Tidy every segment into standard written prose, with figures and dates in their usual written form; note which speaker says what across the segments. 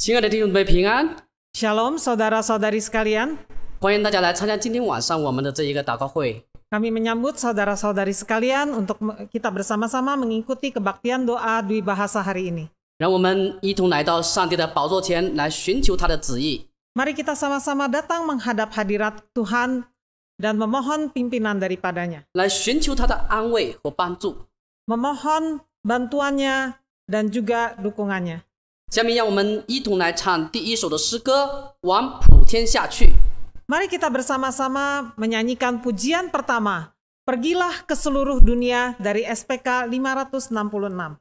Speaker 1: 亲爱的弟兄姊妹平安，
Speaker 2: Shalom saudara-saudari sekalian.
Speaker 1: 欢迎大家来参加今天晚上我们的这一个祷告会。
Speaker 2: Kami menyambut saudara-saudari sekalian untuk kita bersama-sama mengikuti kebaktian doa Dwi Bahasa hari ini.
Speaker 1: 让我们一同来到上帝的宝座前来寻求他的旨意。
Speaker 2: Mari kita sama-sama datang menghadap hadirat Tuhan dan memohon pimpinan daripadanya.
Speaker 1: 来寻求他的安慰和帮助。
Speaker 2: Memohon bantuannya dan juga dukungannya.
Speaker 1: 下面让我们一同来唱第一首的诗歌《往普天下去》。
Speaker 2: Mari kita bersama-sama menyanyikan pujian pertama, Pergilah ke seluruh dunia dari SPK 566.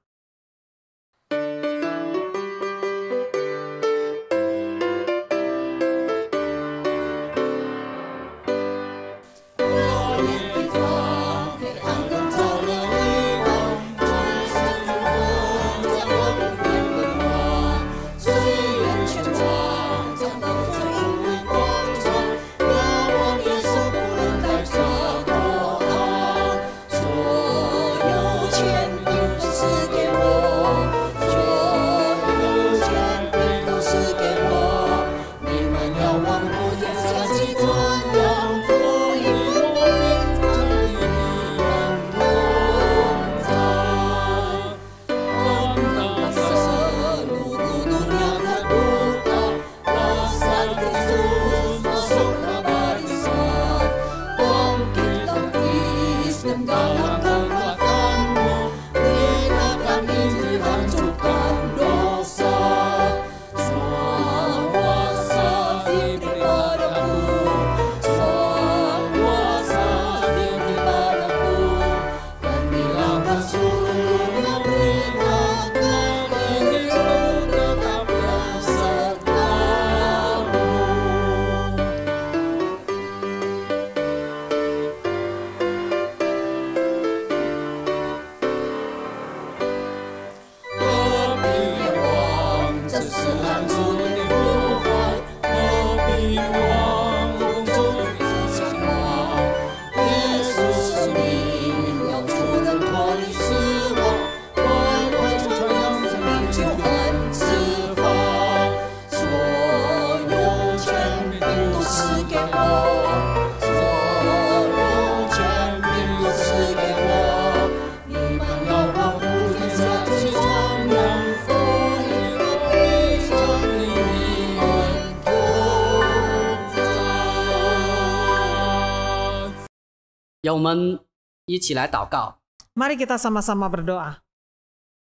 Speaker 1: 让我们一起来祷告。
Speaker 2: Mari kita sama-sama berdoa.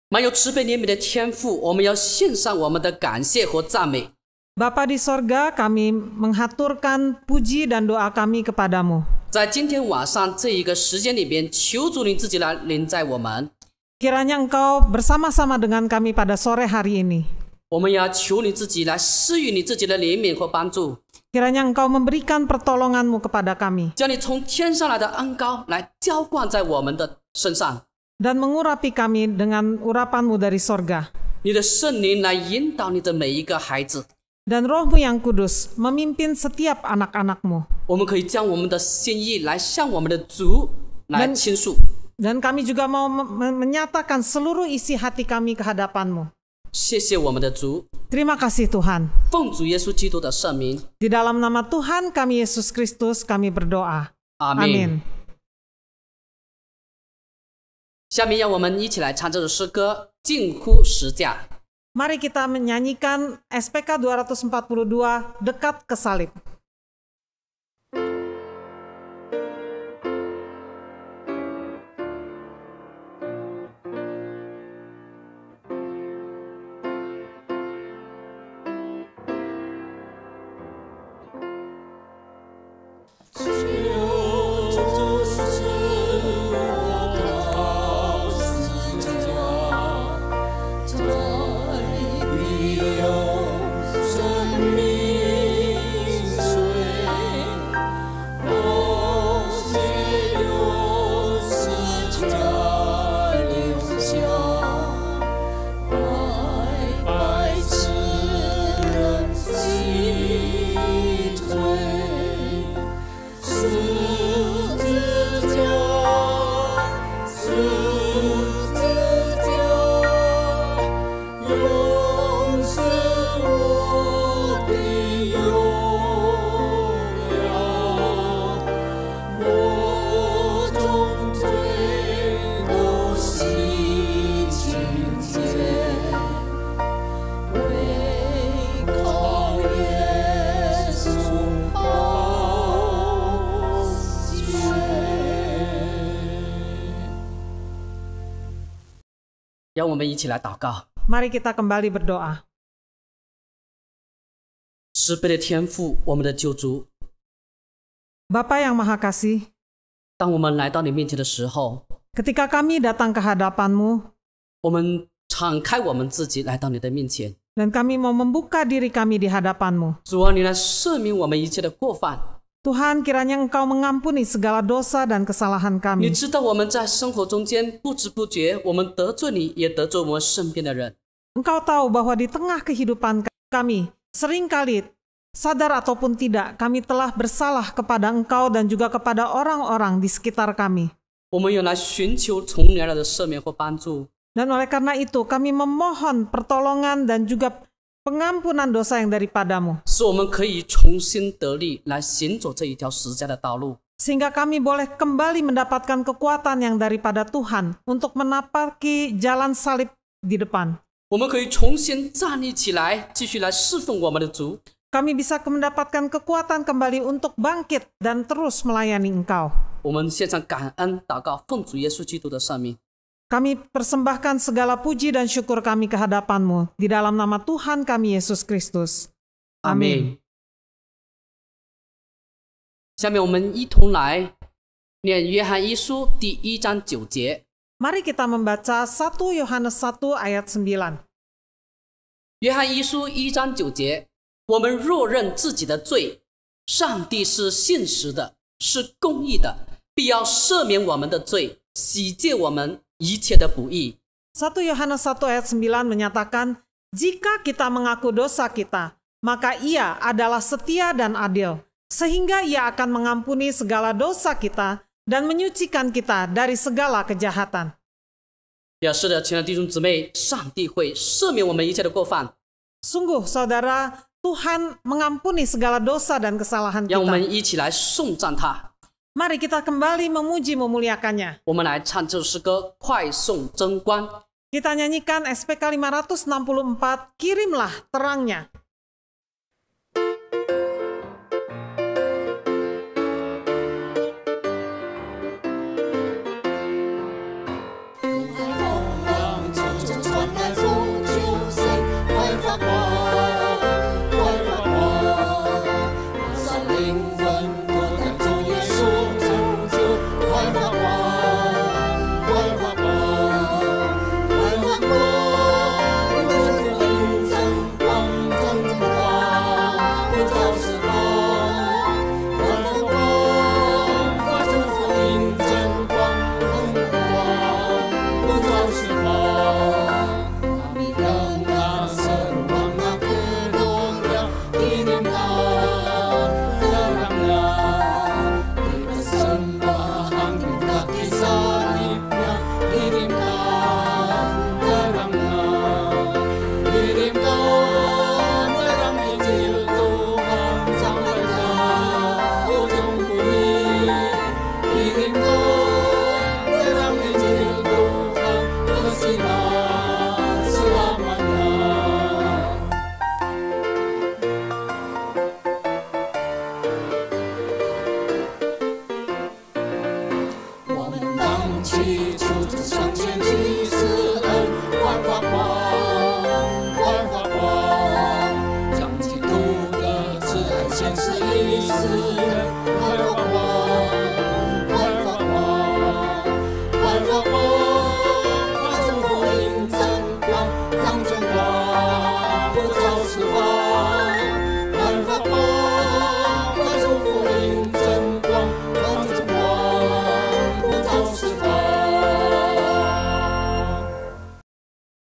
Speaker 1: 满有慈悲怜悯的天父，我们要献上我们的感谢和赞美。
Speaker 2: Bapa di sorga, kami menghaturkan puji dan doa kami kepadamu.
Speaker 1: 在今天晚上这一个时间里边，求主你自己来临在我们。
Speaker 2: Kiranya Engkau bersama-sama dengan kami pada sore hari ini.
Speaker 1: 我们要求你自己来施予你自己的怜悯和帮助。
Speaker 2: Kiranya Engkau memberikan pertolongan-Mu kepada kami.
Speaker 1: 将你从天上来的恩膏来浇灌在我们的身上。
Speaker 2: Dan mengurapi kami dengan urapan-Mu dari sorga.
Speaker 1: 你的圣灵来引导你的每一个孩子。
Speaker 2: Dan Roh-Mu yang kudus memimpin setiap anak-anak-Mu.
Speaker 1: 我们可以将我们的心意来向我们的主来倾诉。
Speaker 2: Dan kami juga mau menyatakan seluruh isi hati kami ke hadapan-Mu.
Speaker 1: 谢谢我们的主。
Speaker 2: Terima kasih Tuhan.
Speaker 1: 奉主耶稣基督的圣名。
Speaker 2: Di dalam nama Tuhan kami Yesus Kristus kami berdoa.
Speaker 1: 阿门。下面让我们一起来唱这首诗歌《近乎十架》。
Speaker 2: Mari kita menyanyikan SPK 242 Dekat ke Salib.
Speaker 1: 让我们一起来祷告。
Speaker 2: Mari kita kembali berdoa.
Speaker 1: 慈悲的天父，我们的救主，
Speaker 2: Bapa yang Maha Kasih,
Speaker 1: 当我们来到你面前的时候，
Speaker 2: ketika kami datang ke hadapan-Mu,
Speaker 1: 我们敞开我们自己来到你的面前。
Speaker 2: dan kami mau membuka diri kami di hadapan-Mu.
Speaker 1: 主啊，你来赦免我们一切的过犯。
Speaker 2: Tuhan, kiranya Engkau mengampuni segala dosa dan kesalahan
Speaker 1: 你
Speaker 2: kami.
Speaker 1: 知道我们在生活中间不知不觉，我们得罪你，也得罪我们身边的人。
Speaker 2: Engkau tahu bahwa di tengah kehidupan kami, seringkali sadar ataupun tidak, kami telah bersalah kepada Engkau dan juga kepada orang-orang di sekitar kami.
Speaker 1: 我们有来寻求从你而来的赦免或帮助。
Speaker 2: Dan oleh karena itu, kami memohon pertolongan dan juga pengampunan dosa yang daripada-Mu.
Speaker 1: 使我们可以重新得力，来行走这一条十字架的道路。
Speaker 2: Sehingga kami boleh kembali mendapatkan kekuatan yang daripada Tuhan untuk menapaki jalan salib di depan.
Speaker 1: 我们可以重新站立起来，继续来侍奉我们的主。
Speaker 2: Kami bisa mendapatkan kekuatan kembali untuk bangkit dan terus melayani Engkau.
Speaker 1: 我们献上感恩祷告，奉主耶稣基督的圣名。
Speaker 2: Kami persembahkan segala puji dan syukur kami ke hadapan-Mu di dalam nama Tuhan kami Yesus Kristus.
Speaker 1: 阿
Speaker 2: Amin.
Speaker 1: 门。下面我们一同来念约翰一书第1章9节。
Speaker 2: Mari kita membaca 1 Yohanes 1 ayat 9.
Speaker 1: 约翰一书1章9节，我们若认自己的罪，上帝是信实的，是公义的，必要赦免我们的罪，洗净我们一切的不义。
Speaker 2: 1 Yohanes 1 ayat 9 menyatakan, jika kita mengaku dosa kita, maka Ia adalah setia dan adil, sehingga Ia akan mengampuni segala dosa kita dan menyucikan kita dari segala kejahatan.
Speaker 1: 表示的，亲爱的弟兄姊妹，上帝会赦免我们一切的过犯，
Speaker 2: Sungguh, saudara, Tuhan mengampuni segala dosa dan kesalahan
Speaker 1: 让我
Speaker 2: kita.
Speaker 1: 们一起来颂赞他。
Speaker 2: Mari kita kembali memuji memuliakannya.
Speaker 1: 我们来唱这首诗歌《快颂真光》。
Speaker 2: Kita nyanyikan SPK 564, Kirimlah Terangnya.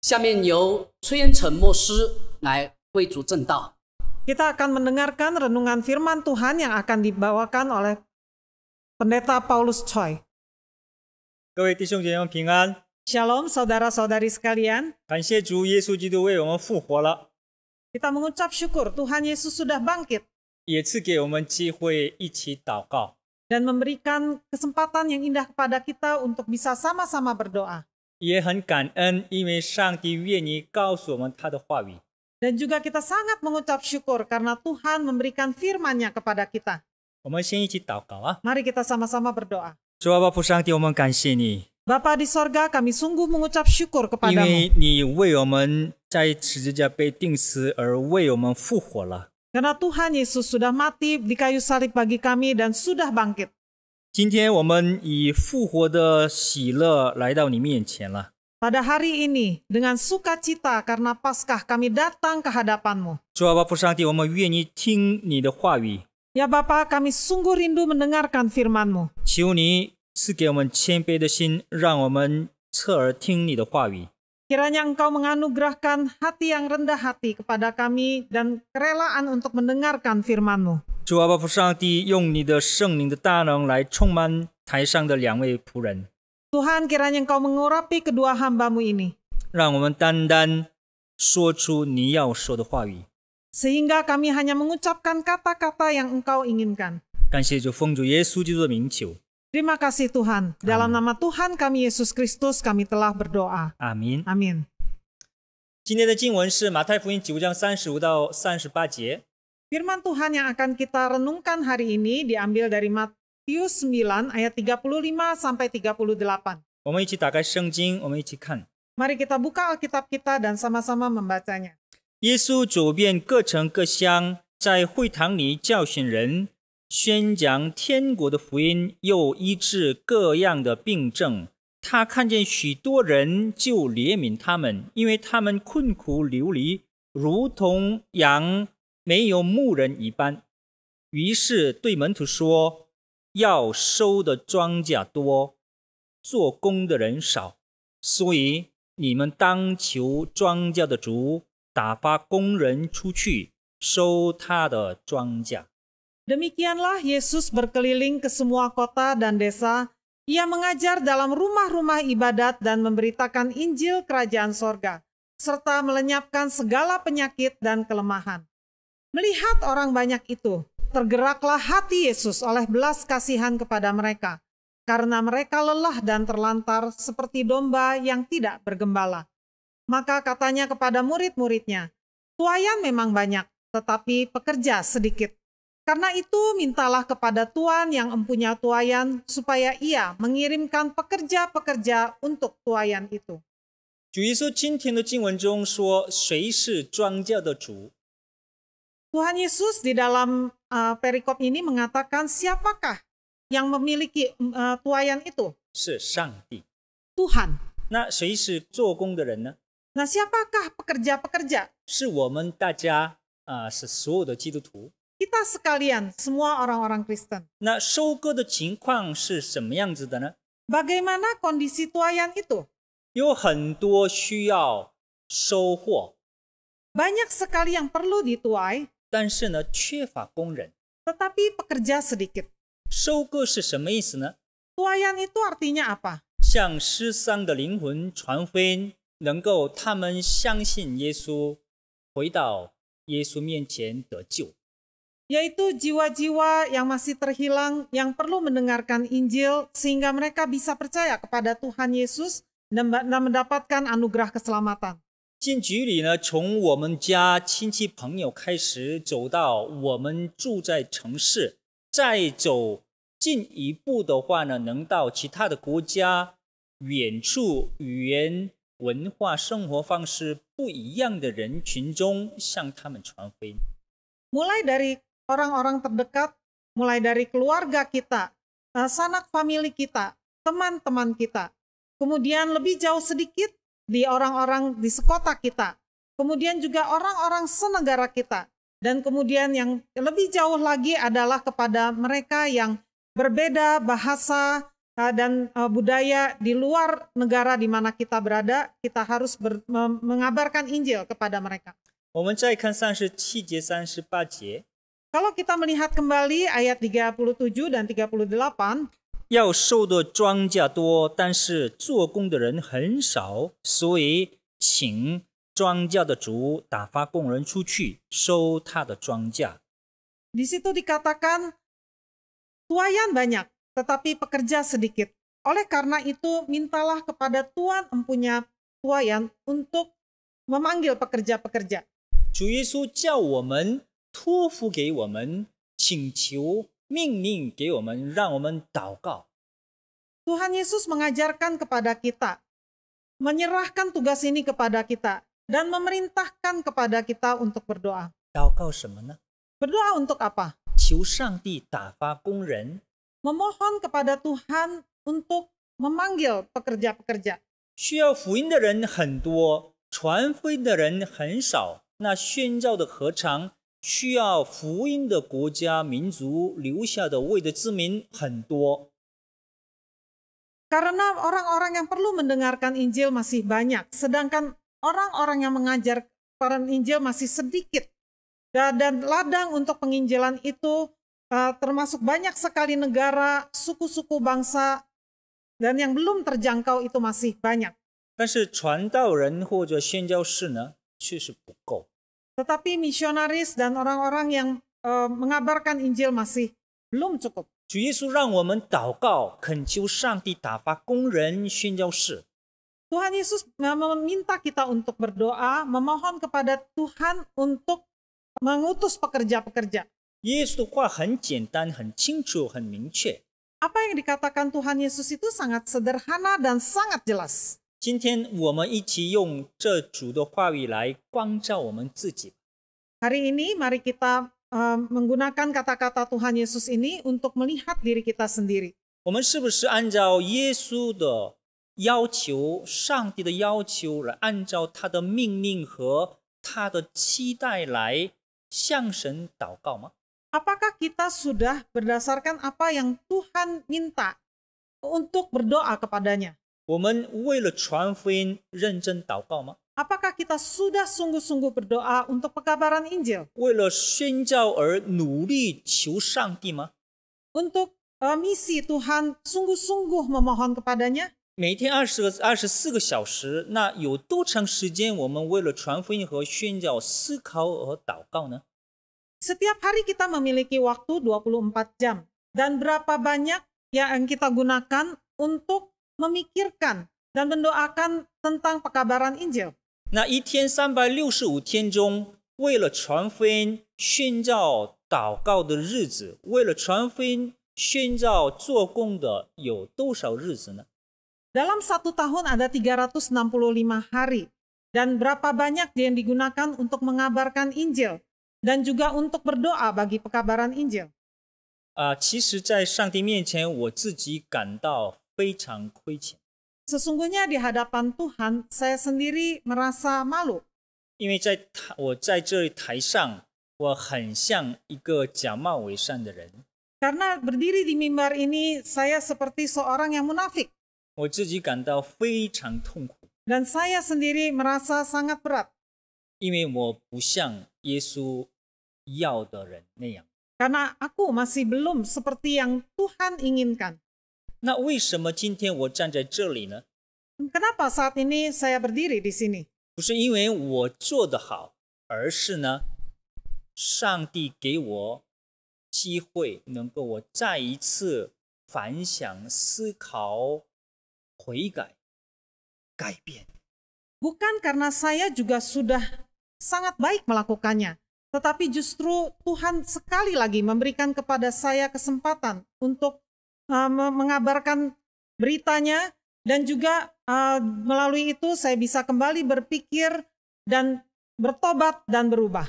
Speaker 1: 下面由崔恩成牧师来为主证道。
Speaker 2: Kita akan mendengarkan renungan firman Tuhan yang akan dibawakan oleh Pendeta Paulus Choi.
Speaker 3: 各位弟兄姐妹们平安，
Speaker 2: Shalom saudara-saudari sekalian.
Speaker 3: 感谢主耶稣基督为我们复活了，
Speaker 2: Kita mengucap syukur Tuhan Yesus sudah bangkit
Speaker 3: 也赐给我们机会一起祷告。
Speaker 2: dan memberikan kesempatan yang indah kepada kita untuk bisa sama-sama berdoa.
Speaker 3: 也很感恩，因为上帝愿意告诉我们他的话语。
Speaker 2: Dan juga kita sangat mengucap syukur karena Tuhan memberikan firman-Nya kepada kita.
Speaker 3: 我们先一起祷告啊！
Speaker 2: Mari kita sama-sama berdoa.
Speaker 3: 主啊，爸父上帝，我们感谢你，
Speaker 2: Bapa di sorga, kami sungguh mengucap syukur
Speaker 3: 因
Speaker 2: kepadamu.
Speaker 3: 为你为我们在十字架被钉死，而为我们复活了。
Speaker 2: Karena Tuhan Yesus sudah mati di kayu salib bagi kami dan sudah bangkit.
Speaker 3: 今天我们以复活的喜乐来到你面前了。
Speaker 2: Pada hari ini, dengan sukacita karena Paskah kami datang ke hadapan-Mu.
Speaker 3: 主啊，父上帝，我们愿意听你的话语，
Speaker 2: Ya Bapa, kami sungguh rindu mendengarkan firman-Mu.
Speaker 3: 求你赐给我们谦卑的心，让我们侧耳听你的话语。
Speaker 2: Kiranya Engkau menganugerahkan hati yang rendah hati kepada kami dan kerelaan untuk mendengarkan firman-Mu.
Speaker 3: 主啊，父上帝，用你的圣灵的大能来充满台上的两位仆人，
Speaker 2: Tuhan, kiranya Engkau mengurapi kedua hamba-Mu ini,
Speaker 3: 让我们单单说出你要说的话语。
Speaker 2: sehingga kami hanya mengucapkan kata-kata yang Engkau inginkan.
Speaker 3: 感谢主，奉主耶稣基督的名求，
Speaker 2: Terima kasih Tuhan. Dalam nama Tuhan kami Yesus Kristus kami telah berdoa.
Speaker 3: 阿明。
Speaker 2: Amin.
Speaker 3: 今天的经文是马太福音9章35到38节。
Speaker 2: Firman Tuhan yang akan kita renungkan hari ini diambil dari Matius 9 ayat 35 sampai 38.
Speaker 3: 我们一起打开圣经，我们一起看。
Speaker 2: Mari kita buka Alkitab kita dan sama-sama membacanya.
Speaker 3: 耶稣走遍各城各乡，在会堂里教训人，宣讲天国的福音，又医治各样的病症。他看见许多人，就怜悯他们，因为他们困苦流离，如同羊没有牧人一般。于是对门徒说：“要收的庄稼多，做工的人少，所以你们当求庄稼的主打发工人出去收他的庄稼。”
Speaker 2: Demikianlah Yesus berkeliling ke semua kota dan desa. Ia mengajar dalam rumah-rumah ibadat dan memberitakan Injil Kerajaan Sorga, serta melenyapkan segala penyakit dan kelemahan. Melihat orang banyak itu, tergeraklah hati Yesus oleh belas kasihan kepada mereka, karena mereka lelah dan terlantar seperti domba yang tidak bergembala. Maka katanya kepada murid-muridnya, "Tuayan memang banyak, tetapi pekerja sedikit. Karena itu mintalah kepada Tuan yang empunya tuayan supaya ia mengirimkan pekerja-pekerja untuk tuayan itu."
Speaker 3: 主耶稣今天的经文中说：“谁是庄稼的主？”
Speaker 2: Tuhan Yesus di dalam perikop ini mengatakan siapakah yang memiliki tuayan itu?
Speaker 3: 是上帝。
Speaker 2: Tuhan.
Speaker 3: 那谁是做工的人呢？
Speaker 2: Nah, siapakah pekerja-pekerja?
Speaker 3: 是我们大家是所有的基督徒。
Speaker 2: Kita sekalian, semua orang-orang Kristen.
Speaker 3: 那收割的情况是什么样子的呢？
Speaker 2: Bagaimana kondisi tuayan itu?
Speaker 3: 有很多需要收获，
Speaker 2: Banyak sekali yang perlu dituai,
Speaker 3: 但是呢，缺乏工人。
Speaker 2: tetapi pekerja sedikit.
Speaker 3: 收割是什么意思呢？
Speaker 2: Tuayan itu artinya apa?
Speaker 3: 向失丧的灵魂传福音，能够他们相信耶稣，回到耶稣面前得救。
Speaker 2: Yaitu jiwa-jiwa yang masih terhilang yang perlu mendengarkan Injil sehingga mereka bisa percaya kepada Tuhan Yesus dan mendapatkan anugerah keselamatan.
Speaker 3: 进局里呢，从我们家亲戚朋友开始，走到我们住在城市，再走进一步的话呢，能到其他的国家、远处语言、文化、生活方式不一样的人群中，向他们传福音。
Speaker 2: Mulai dari orang-orang terdekat, mulai dari keluarga kita, sanak famili kita, teman-teman kita. Kemudian lebih jauh sedikit di orang-orang di sekota kita. Kemudian juga orang-orang senegara kita. Dan kemudian yang lebih jauh lagi adalah kepada mereka yang berbeda bahasa dan budaya di luar negara di mana kita berada. Kita harus mengabarkan Injil kepada mereka.
Speaker 3: 我们再看37节、38节。
Speaker 2: Kalau kita melihat kembali ayat 37 dan 38,
Speaker 3: 要收的庄稼多，但是做工的人很少，所以请庄稼的主打发工人出去收他的庄稼。
Speaker 2: di situ dikatakan tuayan banyak, tetapi pekerja sedikit. Oleh karena itu, mintalah kepada Tuan empunya tuayan untuk memanggil pekerja-pekerja.
Speaker 3: 主耶稣叫我们托付给我们，请求命令给我们，让我们祷告。
Speaker 2: Tuhan Yesus mengajarkan kepada kita, menyerahkan tugas ini kepada kita, dan memerintahkan kepada kita untuk berdoa.
Speaker 3: 祷告什么呢？
Speaker 2: Berdoa untuk apa?
Speaker 3: 求上帝打发工人，
Speaker 2: Memohon kepada Tuhan untuk memanggil pekerja-pekerja.
Speaker 3: 需要福音的人很多，传福音的人很少。那宣教的何尝需要福音的国家民族留下的为的之民很多？
Speaker 2: Karena orang-orang yang perlu mendengarkan Injil masih banyak, sedangkan orang-orang yang mengajar peran Injil masih sedikit. Dan ladang untuk penginjilan itu termasuk banyak sekali negara, suku-suku bangsa, dan yang belum terjangkau itu masih banyak.
Speaker 3: 但是传道人或者宣教士呢，却是不够。
Speaker 2: Tetapi misionaris dan orang-orang yang mengabarkan Injil masih belum cukup.
Speaker 3: 主耶稣让我们祷告，恳求上帝打发工人、宣教士。
Speaker 2: Tuhan Yesus meminta kita untuk berdoa, memohon kepada Tuhan untuk mengutus pekerja-pekerja.
Speaker 3: 耶稣的话很简单、很清楚、很明确。
Speaker 2: Apa yang dikatakan Tuhan Yesus itu sangat sederhana dan sangat jelas.
Speaker 3: 今天我们一起用这主的话语来光照我们自己。
Speaker 2: Hari ini mari kita menggunakan kata-kata Tuhan Yesus ini untuk melihat diri kita sendiri.
Speaker 3: 我们是不是按照耶稣的要求、上帝的要求来按照他的命令和他的期待来向神祷告吗？
Speaker 2: Apakah kita sudah berdasarkan apa yang Tuhan minta untuk berdoa kepadanya?
Speaker 3: 我们为了传福音认真祷告吗？
Speaker 2: Apakah kita sudah sungguh-sungguh berdoa untuk pekabaran Injil?
Speaker 3: 为了宣教而努力求上帝吗？
Speaker 2: Untuk misi Tuhan sungguh-sungguh memohon kepadanya?
Speaker 3: 每天24个小时，那有多长时间我们为了传福音和宣教思考和祷告呢？
Speaker 2: Setiap hari kita memiliki waktu 24 jam. Dan berapa banyak yang kita gunakan untuk memikirkan dan mendoakan tentang pekabaran Injil?
Speaker 3: 那一天365天中，为了传福音、宣教、祷告的日子，为了传福音、宣教做工的有多少日子呢？
Speaker 2: Dalam 1 tahun ada 365 hari. Dan berapa banyak yang digunakan untuk mengabarkan Injil dan juga untuk berdoa bagi pekabaran Injil.
Speaker 3: 其实在上帝面前，我自己感到非常亏欠。
Speaker 2: Sesungguhnya di hadapan Tuhan, saya sendiri merasa malu.
Speaker 3: 因为我在这台上，我很像一个假冒伪善的人。
Speaker 2: Karena berdiri di mimbar ini, saya seperti seorang yang munafik.
Speaker 3: 我自己感到非常痛苦，
Speaker 2: Dan saya sendiri merasa sangat berat.
Speaker 3: 因为我不像耶稣要的人那样。
Speaker 2: Karena aku masih belum seperti yang Tuhan inginkan.
Speaker 3: 那为什么今天我站在这里呢？
Speaker 2: Kenapa saat ini saya berdiri di sini?
Speaker 3: 不是因为我做得好，而是呢，上帝给我机会，能够我再一次反省、思考、悔改、改变。
Speaker 2: Bukan karena saya juga sudah sangat baik melakukannya, tetapi justru Tuhan sekali lagi memberikan kepada saya kesempatan untuk mengabarkan beritanya, dan juga melalui itu saya bisa kembali berpikir dan bertobat dan berubah.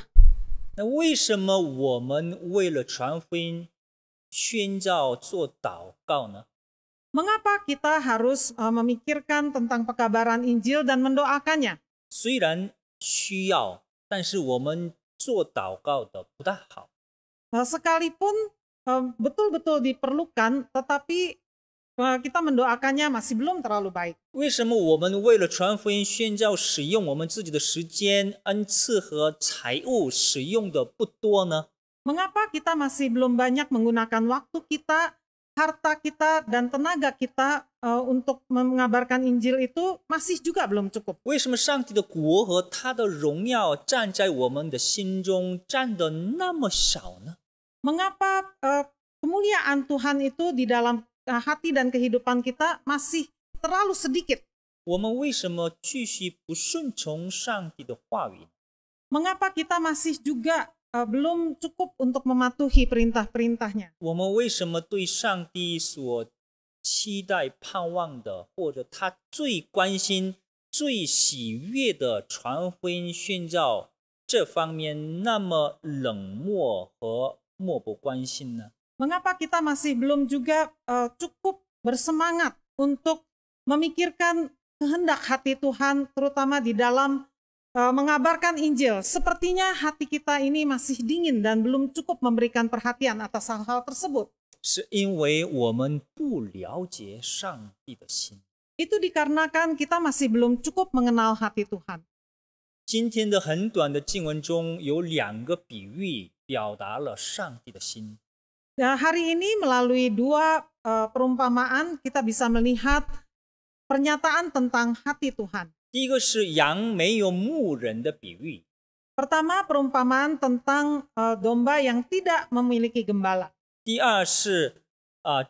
Speaker 3: 那为什么我们为了传福音、宣教做祷告呢？
Speaker 2: Mengapa kita harus memikirkan tentang pekabaran Injil dan mendoakannya?
Speaker 3: 虽然需要，但是我们做祷告的不大好。
Speaker 2: Sekalipun betul-betul diperlukan, tetapi kita mendoakannya masih belum terlalu baik.
Speaker 3: 为什么我们为了传福音、宣教，使用我们自己的时间、恩赐和财物使用的不多呢？
Speaker 2: Mengapa kita masih belum banyak menggunakan waktu kita, harta kita, dan tenaga kita untuk mengabarkan Injil itu masih juga belum cukup?
Speaker 3: 为什么上帝的国和他的荣耀站在我们的心中站得那么少呢？
Speaker 2: Mengapa kemuliaan Tuhan itu di dalam hati dan kehidupan kita masih terlalu sedikit?
Speaker 3: 我们为什么继续不顺从上帝的话语？
Speaker 2: Mengapa kita masih juga belum cukup untuk mematuhi perintah-perintahnya?
Speaker 3: 我们为什么对上帝所期待盼望的，或者他最关心最喜悦的传福音宣教这方面那么冷漠和漠不关心呢？
Speaker 2: Mengapa kita masih belum juga cukup bersemangat untuk memikirkan kehendak hati Tuhan, terutama di dalam mengabarkan Injil? Sepertinya hati kita ini masih dingin dan belum cukup memberikan perhatian atas hal-hal tersebut.
Speaker 3: 是因为我们不了解上帝的心。
Speaker 2: Itu dikarenakan kita masih belum cukup mengenal hati Tuhan.
Speaker 3: 今天的很短的经文中有2个比喻表达了上帝的心。
Speaker 2: Nah, hari ini melalui 2 perumpamaan kita bisa melihat pernyataan tentang hati Tuhan.
Speaker 3: 第一个是羊没有牧人的比喻，
Speaker 2: Pertama, perumpamaan tentang domba yang tidak memiliki gembala.
Speaker 3: 第二是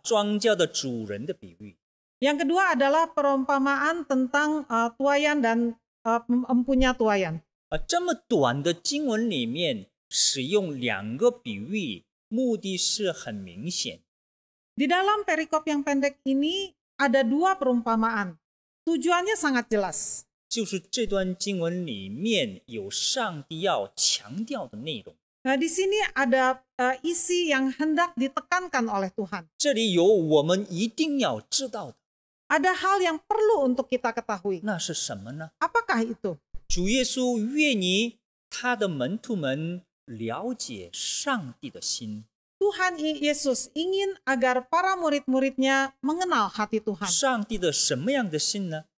Speaker 3: 庄稼的主人的比喻。
Speaker 2: Yang kedua adalah perumpamaan tentang tuayan dan empunya tuayan.
Speaker 3: 这么短的经文里面使用2个比喻，目的是很明显。
Speaker 2: Di dalam perikop yang pendek ini ada 2 perumpamaan. Tujuannya sangat jelas.
Speaker 3: 就是这段经文里面有上帝要强调的内容。
Speaker 2: Nah, di sini ada isi yang hendak ditekankan oleh Tuhan.
Speaker 3: 这里有我们一定要知道的，
Speaker 2: Ada hal yang perlu untuk kita ketahui.
Speaker 3: 那是什么呢？
Speaker 2: Apakah itu?
Speaker 3: 主耶稣愿意他的门徒们了解上帝的心。
Speaker 2: Tuhan Yesus ingin agar para murid-muridnya mengenal hati Tuhan.
Speaker 3: 上帝的什么样的心呢？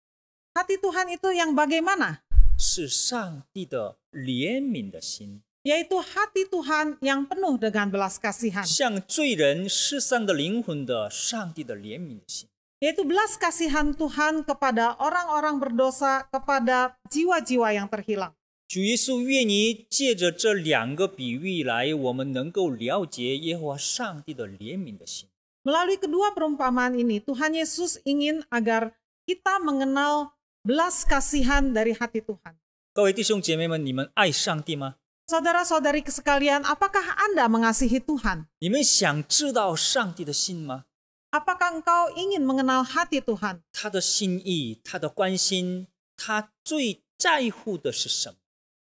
Speaker 2: Hati Tuhan itu yang bagaimana?
Speaker 3: 是上帝的怜悯的心，
Speaker 2: Yaitu hati Tuhan yang penuh dengan belas kasihan.
Speaker 3: 向罪人失丧的灵魂的上帝的怜悯的心。
Speaker 2: Yaitu belas kasihan Tuhan kepada orang-orang berdosa, kepada jiwa-jiwa yang terhilang.
Speaker 3: 主耶稣愿意借着这2个比喻来，我们能够了解耶和华上帝的怜悯的心。
Speaker 2: Melalui kedua perumpamaan ini, Tuhan Yesus ingin agar kita mengenal belas kasihan dari hati Tuhan.
Speaker 3: 各位弟兄姐妹们，你们爱上帝吗？
Speaker 2: Saudara-saudari sekalian, apakah Anda mengasihi Tuhan?
Speaker 3: 你们想知道上帝的心吗？
Speaker 2: Apakah engkau ingin mengenal hati Tuhan?
Speaker 3: 他的心意，他的关心，他最在乎的是什么？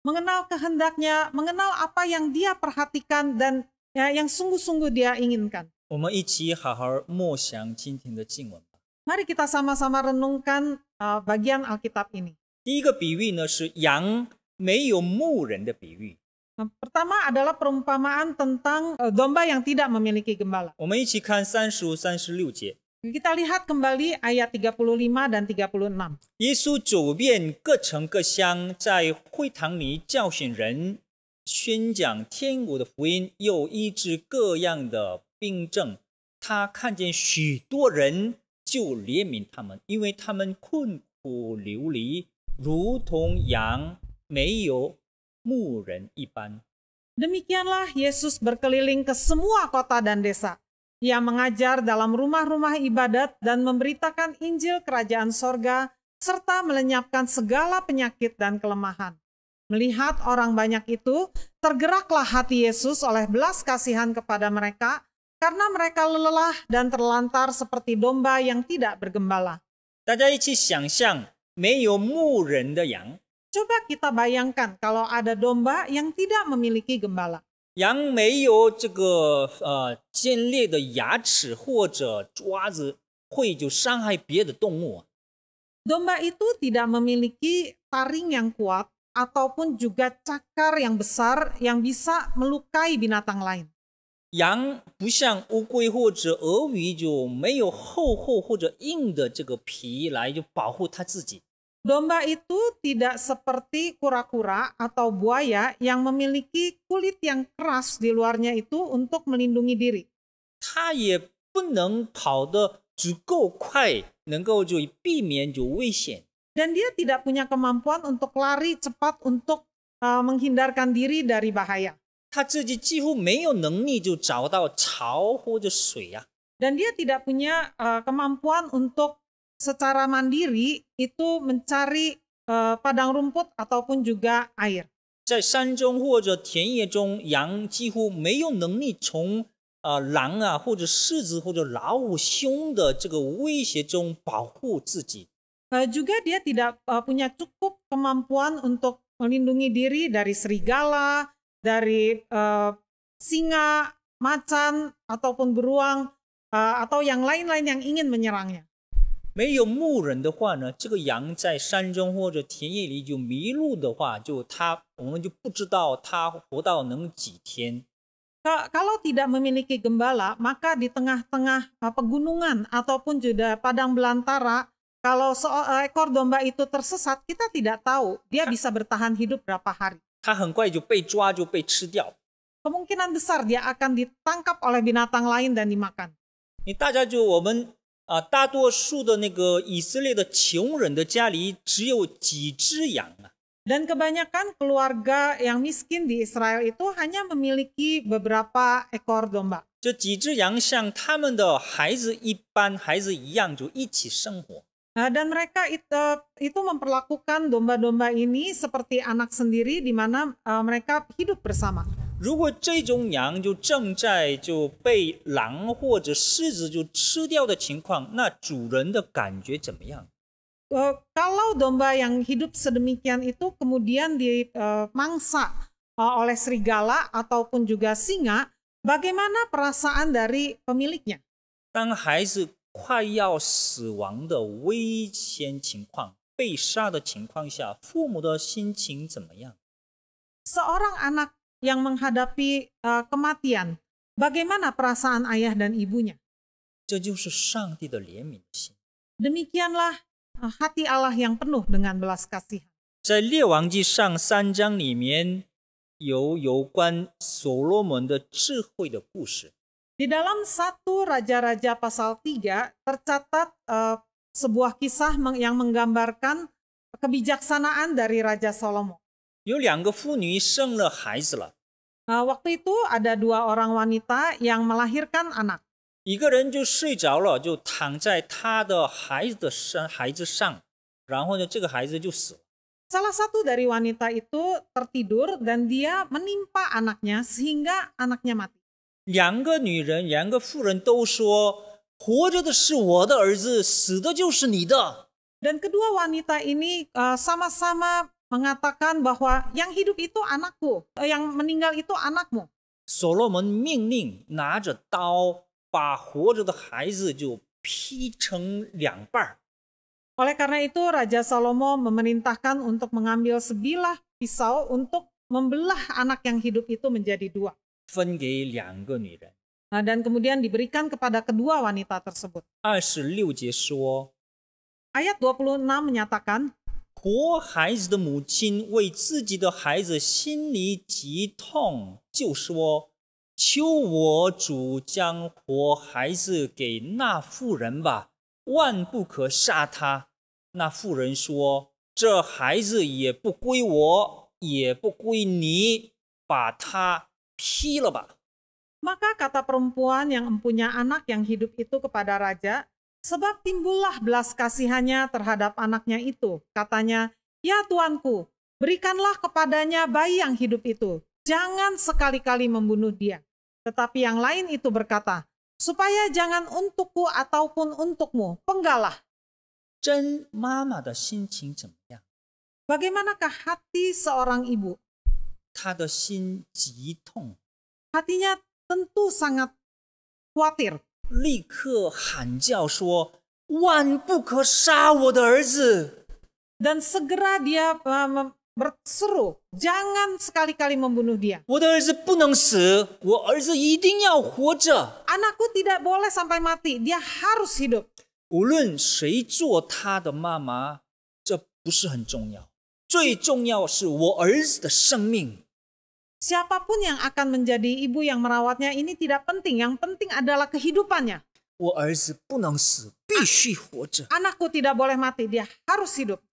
Speaker 2: Mengenal kehendaknya, mengenal apa yang dia perhatikan dan yang sungguh-sungguh dia inginkan.
Speaker 3: 我们一起好好默想今天的经文吧。
Speaker 2: Mari kita sama-sama renungkan bagian Alkitab ini.
Speaker 3: 第一个比喻呢是羊没有牧人的比喻。
Speaker 2: Pertama adalah perumpamaan tentang domba yang tidak memiliki gembala.
Speaker 3: 我们一起看35、36节。
Speaker 2: Kita lihat kembali ayat 35 dan 36.
Speaker 3: 耶稣走遍各城各乡，在会堂里教训人，宣讲天国的福音，又医治各样的病症。他看见许多人，就怜悯他们，因为他们困苦流离，如同羊没有牧人一般。
Speaker 2: Demikianlah Yesus berkeliling ke semua kota dan desa. Ia mengajar dalam rumah-rumah ibadat dan memberitakan Injil Kerajaan Sorga, serta melenyapkan segala penyakit dan kelemahan. Melihat orang banyak itu, tergeraklah hati Yesus oleh belas kasihan kepada mereka, karena mereka lelah dan terlantar seperti domba yang tidak bergembala.
Speaker 3: 大家一起想象没有牧人的羊，
Speaker 2: Coba kita bayangkan kalau ada domba yang tidak memiliki gembala.
Speaker 3: 羊没有这个尖利的牙齿或者爪子，会就伤害别的动物。
Speaker 2: Domba itu tidak memiliki taring yang kuat ataupun juga cakar yang besar yang bisa melukai binatang lain.
Speaker 3: 羊不像乌龟或者鳄鱼，就没有厚或者硬的这个皮来就保护它自己。
Speaker 2: Domba itu tidak seperti kura-kura atau buaya yang memiliki kulit yang keras di luarnya itu untuk melindungi diri.
Speaker 3: 它也不能跑得足够快，能够就避免就危险。
Speaker 2: Dan dia tidak punya kemampuan untuk lari cepat untuk menghindarkan diri dari bahaya.
Speaker 3: 它自己几乎没有能力就找到草或者水呀。
Speaker 2: Dan dia tidak punya kemampuan untuk secara mandiri itu mencari padang rumput ataupun juga air.
Speaker 3: 在山中或者田野中，羊几乎没有能力从狼啊，或者狮子或者老虎凶的这个威胁中保护自己。
Speaker 2: Juga dia tidak punya cukup kemampuan untuk melindungi diri dari serigala, dari singa, macan, ataupun beruang, atau yang lain-lain yang ingin menyerangnya.
Speaker 3: 没有牧人的话呢，这个羊在山中或者田野里就迷路的话，我们就不知道它活到能几天。
Speaker 2: Kalau tidak memiliki gembala, maka di tengah-tengah pegunungan ataupun juga padang belantara, kalau ekor domba itu tersesat, kita tidak tahu dia bisa bertahan hidup berapa hari.
Speaker 3: 它很快就被抓，就被吃掉。
Speaker 2: Kemungkinan besar dia akan ditangkap oleh binatang lain dan dimakan.
Speaker 3: 我们大多数的那个以色列的穷人的家里只有几只羊啊。
Speaker 2: Dan kebanyakan keluarga yang miskin di Israel itu hanya memiliki beberapa ekor domba.
Speaker 3: 这几只羊像他们的孩子一样，就一起生活。
Speaker 2: Dan mereka itu memperlakukan domba-domba ini seperti anak sendiri, di mana mereka hidup bersama.
Speaker 3: 如果这种羊就正在被狼或者狮子就吃掉的情况，那主人的感觉怎么样？
Speaker 2: Kalau domba yang hidup sedemikian itu kemudian dimangsa oleh serigala ataupun juga singa, bagaimana perasaan dari pemiliknya?
Speaker 3: 当孩子快要死亡的危险情况、被杀的情况下，父母的心情怎么样？
Speaker 2: Seorang anak yang menghadapi kematian, bagaimana perasaan ayah dan ibunya?
Speaker 3: 这就是上帝的怜悯的心。
Speaker 2: Demikianlah hati Allah yang penuh dengan belas kasihan.
Speaker 3: 在列王记上3章里面有关所罗门的智慧的故事。
Speaker 2: Di dalam 1 Raja-Raja pasal 3 tercatat sebuah kisah yang menggambarkan kebijaksanaan dari Raja Salomo.
Speaker 3: 有2个妇女生了孩子了，
Speaker 2: Waktu itu ada 2 orang wanita yang melahirkan anak.
Speaker 3: 一个人就睡着了，就躺在他的孩子上，然后呢，这个孩子就死了。
Speaker 2: Salah satu dari wanita itu tertidur dan dia menimpa anaknya sehingga anaknya mati.
Speaker 3: 2个女人，2个妇人都说，活着的是我的儿子，死的就是你的。
Speaker 2: Dan kedua wanita ini sama-sama mengatakan bahwa yang hidup itu anakku, yang meninggal itu anakmu.
Speaker 3: 所罗门命令拿着刀把活着的孩子就劈成2半。
Speaker 2: Oleh karena itu Raja Salomo memerintahkan untuk mengambil sebilah pisau untuk membelah anak yang hidup itu menjadi 2.
Speaker 3: 分给2个女人。
Speaker 2: Dan kemudian diberikan kepada kedua wanita tersebut.
Speaker 3: 26节说，
Speaker 2: Ayat 26 menyatakan,
Speaker 3: 活孩子的母亲为自己的孩子心里极痛，就说：“求我主将活孩子给那妇人吧，万不可杀他。”那妇人说：“这孩子也不归我，也不归你，把他劈了吧。”
Speaker 2: Maka kata perempuan yang empunya anak yang hidup itu kepada raja, sebab timbullah belas kasihannya terhadap anaknya itu. Katanya, "Ya tuanku, berikanlah kepadanya bayi yang hidup itu. Jangan sekali-kali membunuh dia." Tetapi yang lain itu berkata, "Supaya jangan untukku ataupun untukmu, penggalah."
Speaker 3: 真妈妈的心情怎么样？
Speaker 2: Bagaimanakah hati seorang ibu?
Speaker 3: 她的心极痛，
Speaker 2: Hatinya tentu sangat khawatir.
Speaker 3: 立刻喊叫说：“万不可杀我的儿子！”
Speaker 2: Dan segera dia berseru, jangan sekali-kali membunuh dia.
Speaker 3: 我的儿子不能死，我儿子一定要活着。
Speaker 2: Anakku tidak boleh sampai mati, dia harus hidup.
Speaker 3: 无论谁做他的妈妈，这不是很重要，最重要是我儿子的生命。
Speaker 2: Siapapun yang akan menjadi ibu yang merawatnya ini tidak penting, yang penting adalah kehidupannya.
Speaker 3: 我儿子不能死，必须活着。
Speaker 2: Anakku tidak boleh mati, dia harus hidup.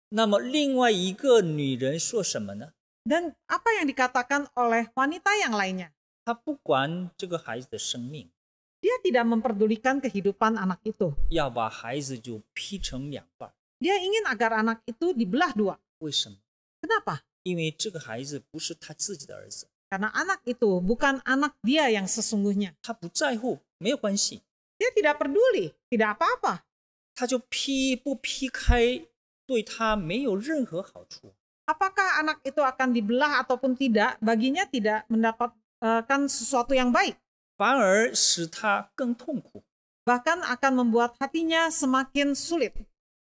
Speaker 3: 那么另外一个女人说什么呢？
Speaker 2: Dan apa yang dikatakan oleh wanita yang lainnya?
Speaker 3: 她不管这个孩子的生命，
Speaker 2: Dia tidak memperdulikan kehidupan anak itu.
Speaker 3: 要把孩子就劈成2半。
Speaker 2: Dia ingin agar anak itu dibelah 2.
Speaker 3: 为什么？
Speaker 2: Kenapa?
Speaker 3: 因为这个孩子不是他自己的儿子，
Speaker 2: Karena anak itu bukan anak dia yang sesungguhnya.
Speaker 3: 他不在乎，没有关系，
Speaker 2: Dia tidak peduli, tidak apa-apa.
Speaker 3: 他就劈不劈开，对他没有任何好处。
Speaker 2: Apakah anak itu akan dibelah ataupun tidak, baginya tidak mendapatkan sesuatu yang baik.
Speaker 3: 反而使他更痛苦。
Speaker 2: Bahkan akan membuat hatinya semakin sulit.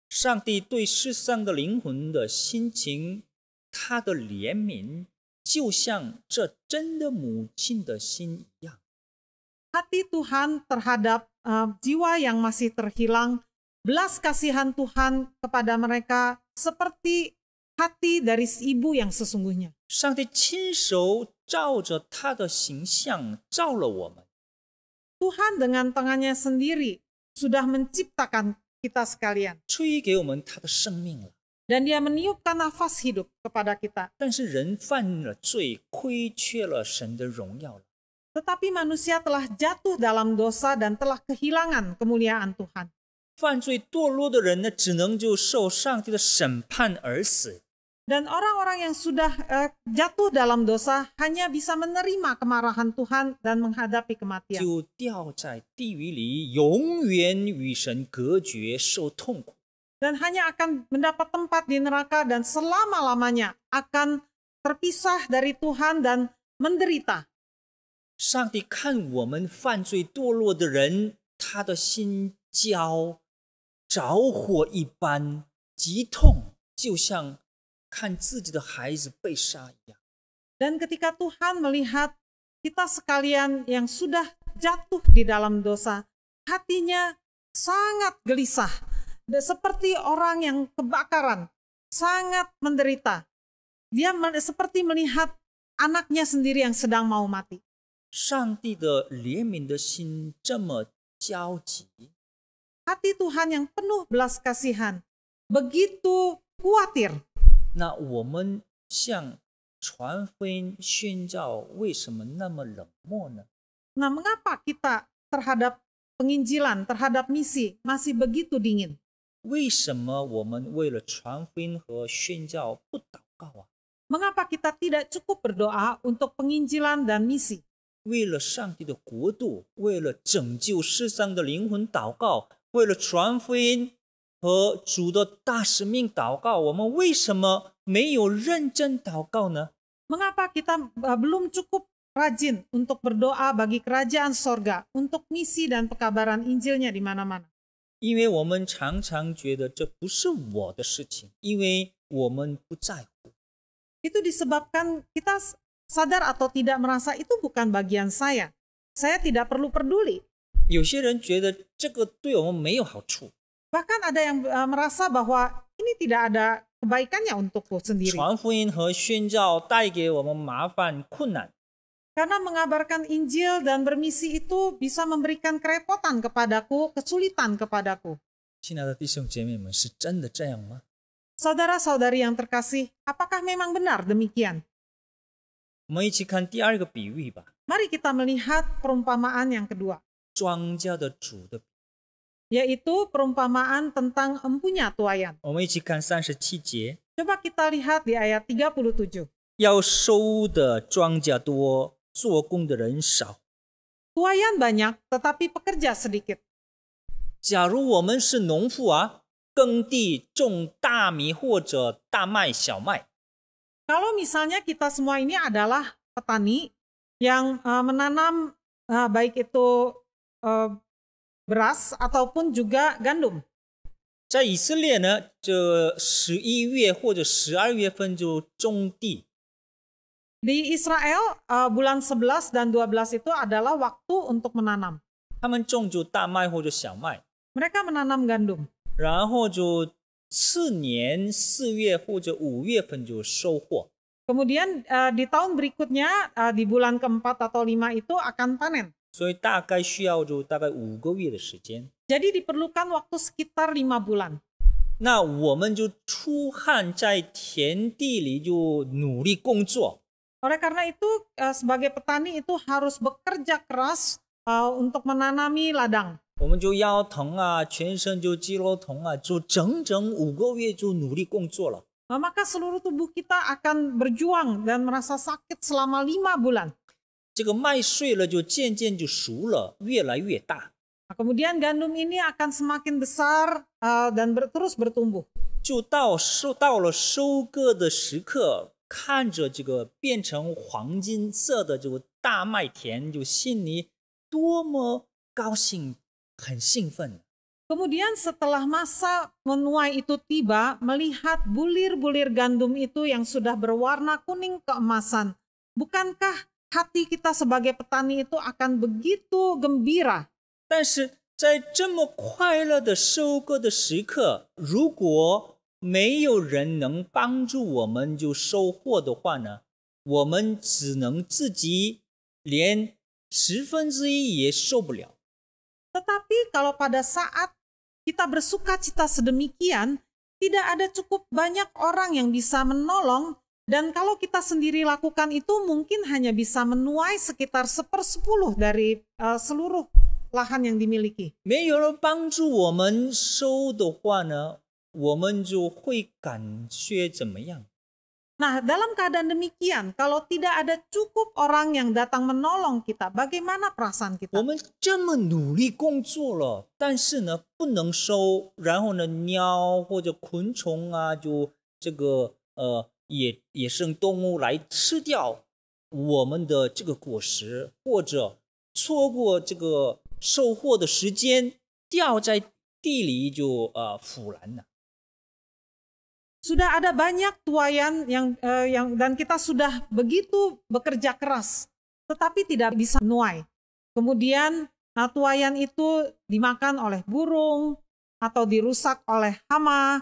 Speaker 3: 上帝对世上的灵魂的心情，他的怜悯，就像这真的母亲的心一样。
Speaker 2: Hati Tuhan terhadap jiwa yang masih terhilang, belas kasihan Tuhan kepada mereka seperti hati dari ibu yang sesungguhnya.
Speaker 3: 上帝亲手照着他的形象造了我们，
Speaker 2: Tuhan dengan tangannya sendiri sudah menciptakan kita sekalian.
Speaker 3: 吹给我们他的生命了。
Speaker 2: Dan dia meniupkan nafas hidup kepada kita.
Speaker 3: 但是人犯了罪，亏缺了神的荣耀了。
Speaker 2: Tetapi manusia telah jatuh dalam dosa dan telah kehilangan kemuliaan Tuhan.
Speaker 3: 犯罪堕落的人呢，只能就受上帝的审判而死。
Speaker 2: Dan orang-orang yang sudah jatuh dalam dosa hanya bisa menerima kemarahan Tuhan dan menghadapi kematian.
Speaker 3: 就掉在地狱里，永远与神隔绝，受痛苦。
Speaker 2: Dan hanya akan mendapat tempat di neraka dan selama-lamanya akan terpisah dari Tuhan dan menderita.
Speaker 3: 上帝看我们犯罪堕落的人，他的心焦，着火一般，极痛，就像看自己的孩子被杀一样。
Speaker 2: Dan ketika Tuhan melihat kita sekalian yang sudah jatuh di dalam dosa, hatinya sangat gelisah. Seperti orang yang kebakaran, sangat menderita. Dia seperti melihat anaknya sendiri yang sedang mau mati.
Speaker 3: 上帝的怜悯的心这么焦急，
Speaker 2: Hati Tuhan yang penuh belas kasihan, begitu khawatir.
Speaker 3: 那我们向传福音宣教为什么那么冷漠呢？
Speaker 2: Nah, mengapa kita terhadap penginjilan, terhadap misi masih begitu dingin?
Speaker 3: 为什么我们为了传福音和宣教不祷告啊？
Speaker 2: Mengapa kita tidak cukup berdoa untuk penginjilan dan misi?
Speaker 3: 为了上帝的国度，为了拯救世上的灵魂祷告，为了传福音和主的大使命祷告，我们为什么没有认真祷告呢？
Speaker 2: Mengapa kita belum cukup rajin untuk berdoa bagi kerajaan sorga, untuk misi dan pekabaran Injilnya di mana-mana?
Speaker 3: 因为我们常常觉得这不是我的事情，因为我们不在乎。
Speaker 2: Itu disebabkan kita sadar atau tidak merasa itu bukan bagian saya. Saya tidak perlu peduli.
Speaker 3: 有些人觉得这个对我们没有好处，
Speaker 2: Bahkan ada yang merasa bahwa ini tidak ada kebaikannya untukku sendiri.
Speaker 3: 传福音和宣教带给我们麻烦困难。
Speaker 2: Karena mengabarkan Injil dan bermisi itu bisa memberikan kerepotan kepadaku, kesulitan kepadaku.
Speaker 3: 亲爱的弟兄姐妹们，是真的这样吗？
Speaker 2: Saudara-saudari yang terkasih, apakah memang benar demikian?
Speaker 3: 我们一起看第二个比喻吧，
Speaker 2: Mari kita melihat perumpamaan yang kedua,
Speaker 3: 庄稼的主的。
Speaker 2: yaitu perumpamaan tentang empunya tuayan.
Speaker 3: 我们一起看37节，
Speaker 2: Coba kita lihat di ayat 37.
Speaker 3: 要收的庄稼多，做工的人少。
Speaker 2: Tuayan banyak, tetapi pekerja sedikit.
Speaker 3: 假如我们是农妇啊，耕地种大米或者大麦、小麦，
Speaker 2: Kalau misalnya kita semua ini adalah petani yang menanam baik itu beras ataupun juga gandum.
Speaker 3: 在以色列呢，这11月或者12月份就种地。
Speaker 2: Di Israel bulan 11 dan 12 itu adalah waktu untuk menanam.
Speaker 3: 他们种就大麦或者小麦，
Speaker 2: Mereka menanam gandum.
Speaker 3: 然后就次年4月或者5月份就收获。
Speaker 2: Kemudian di tahun berikutnya di bulan keempat atau 5 itu akan panen.
Speaker 3: 所以大概需要就大概5个月的时间。
Speaker 2: Jadi diperlukan waktu sekitar 5 bulan.
Speaker 3: 那我们就出汗在田地里就努力工作。
Speaker 2: Oleh karena itu sebagai petani itu harus bekerja keras untuk menanami ladang.
Speaker 3: 我们就腰疼啊，全身就肌肉疼啊，就整整5个月就努力工作了。
Speaker 2: maka seluruh tubuh kita akan berjuang dan merasa sakit selama 5 bulan.
Speaker 3: 这个麦穗了就渐渐就熟了，越来越大，
Speaker 2: Nah, kemudian gandum ini akan semakin besar dan terus bertumbuh.
Speaker 3: 就到了收割的时刻，看着这个变成黄金色的这个大麦田，就心里多么高兴，很兴奋。
Speaker 2: Kemudian setelah masa menuai itu tiba, melihat bulir-bulir gandum itu yang sudah berwarna kuning keemasan. Bukankah hati kita sebagai petani itu akan begitu gembira?
Speaker 3: 但是在这么快乐的收割的时刻，如果没有人能帮助我们就收获的话呢，我们只能自己连1/10也受不了。
Speaker 2: Tetapi kalau pada saat kita bersuka-cita sedemikian, tidak ada cukup banyak orang yang bisa menolong, dan kalau kita sendiri lakukan itu mungkin hanya bisa menuai sekitar 1/10 dari seluruh lahan yang dimiliki.
Speaker 3: 没有人帮助我们收的话呢，我们就会感觉怎么样？
Speaker 2: Nah, dalam keadaan demikian, kalau tidak ada cukup orang yang datang menolong kita, bagaimana perasaan
Speaker 3: 我
Speaker 2: kita?
Speaker 3: 们这么努力工作了，但是呢不能收，然后呢鸟或者昆虫啊，就这个野生动物来吃掉我们的这个果实，或者错过这个收获的时间，掉在地里就腐烂了。
Speaker 2: Sudah ada banyak tuayan dan kita sudah begitu bekerja keras, tetapi tidak bisa menuai. Kemudian tuayan itu dimakan oleh burung atau dirusak oleh hama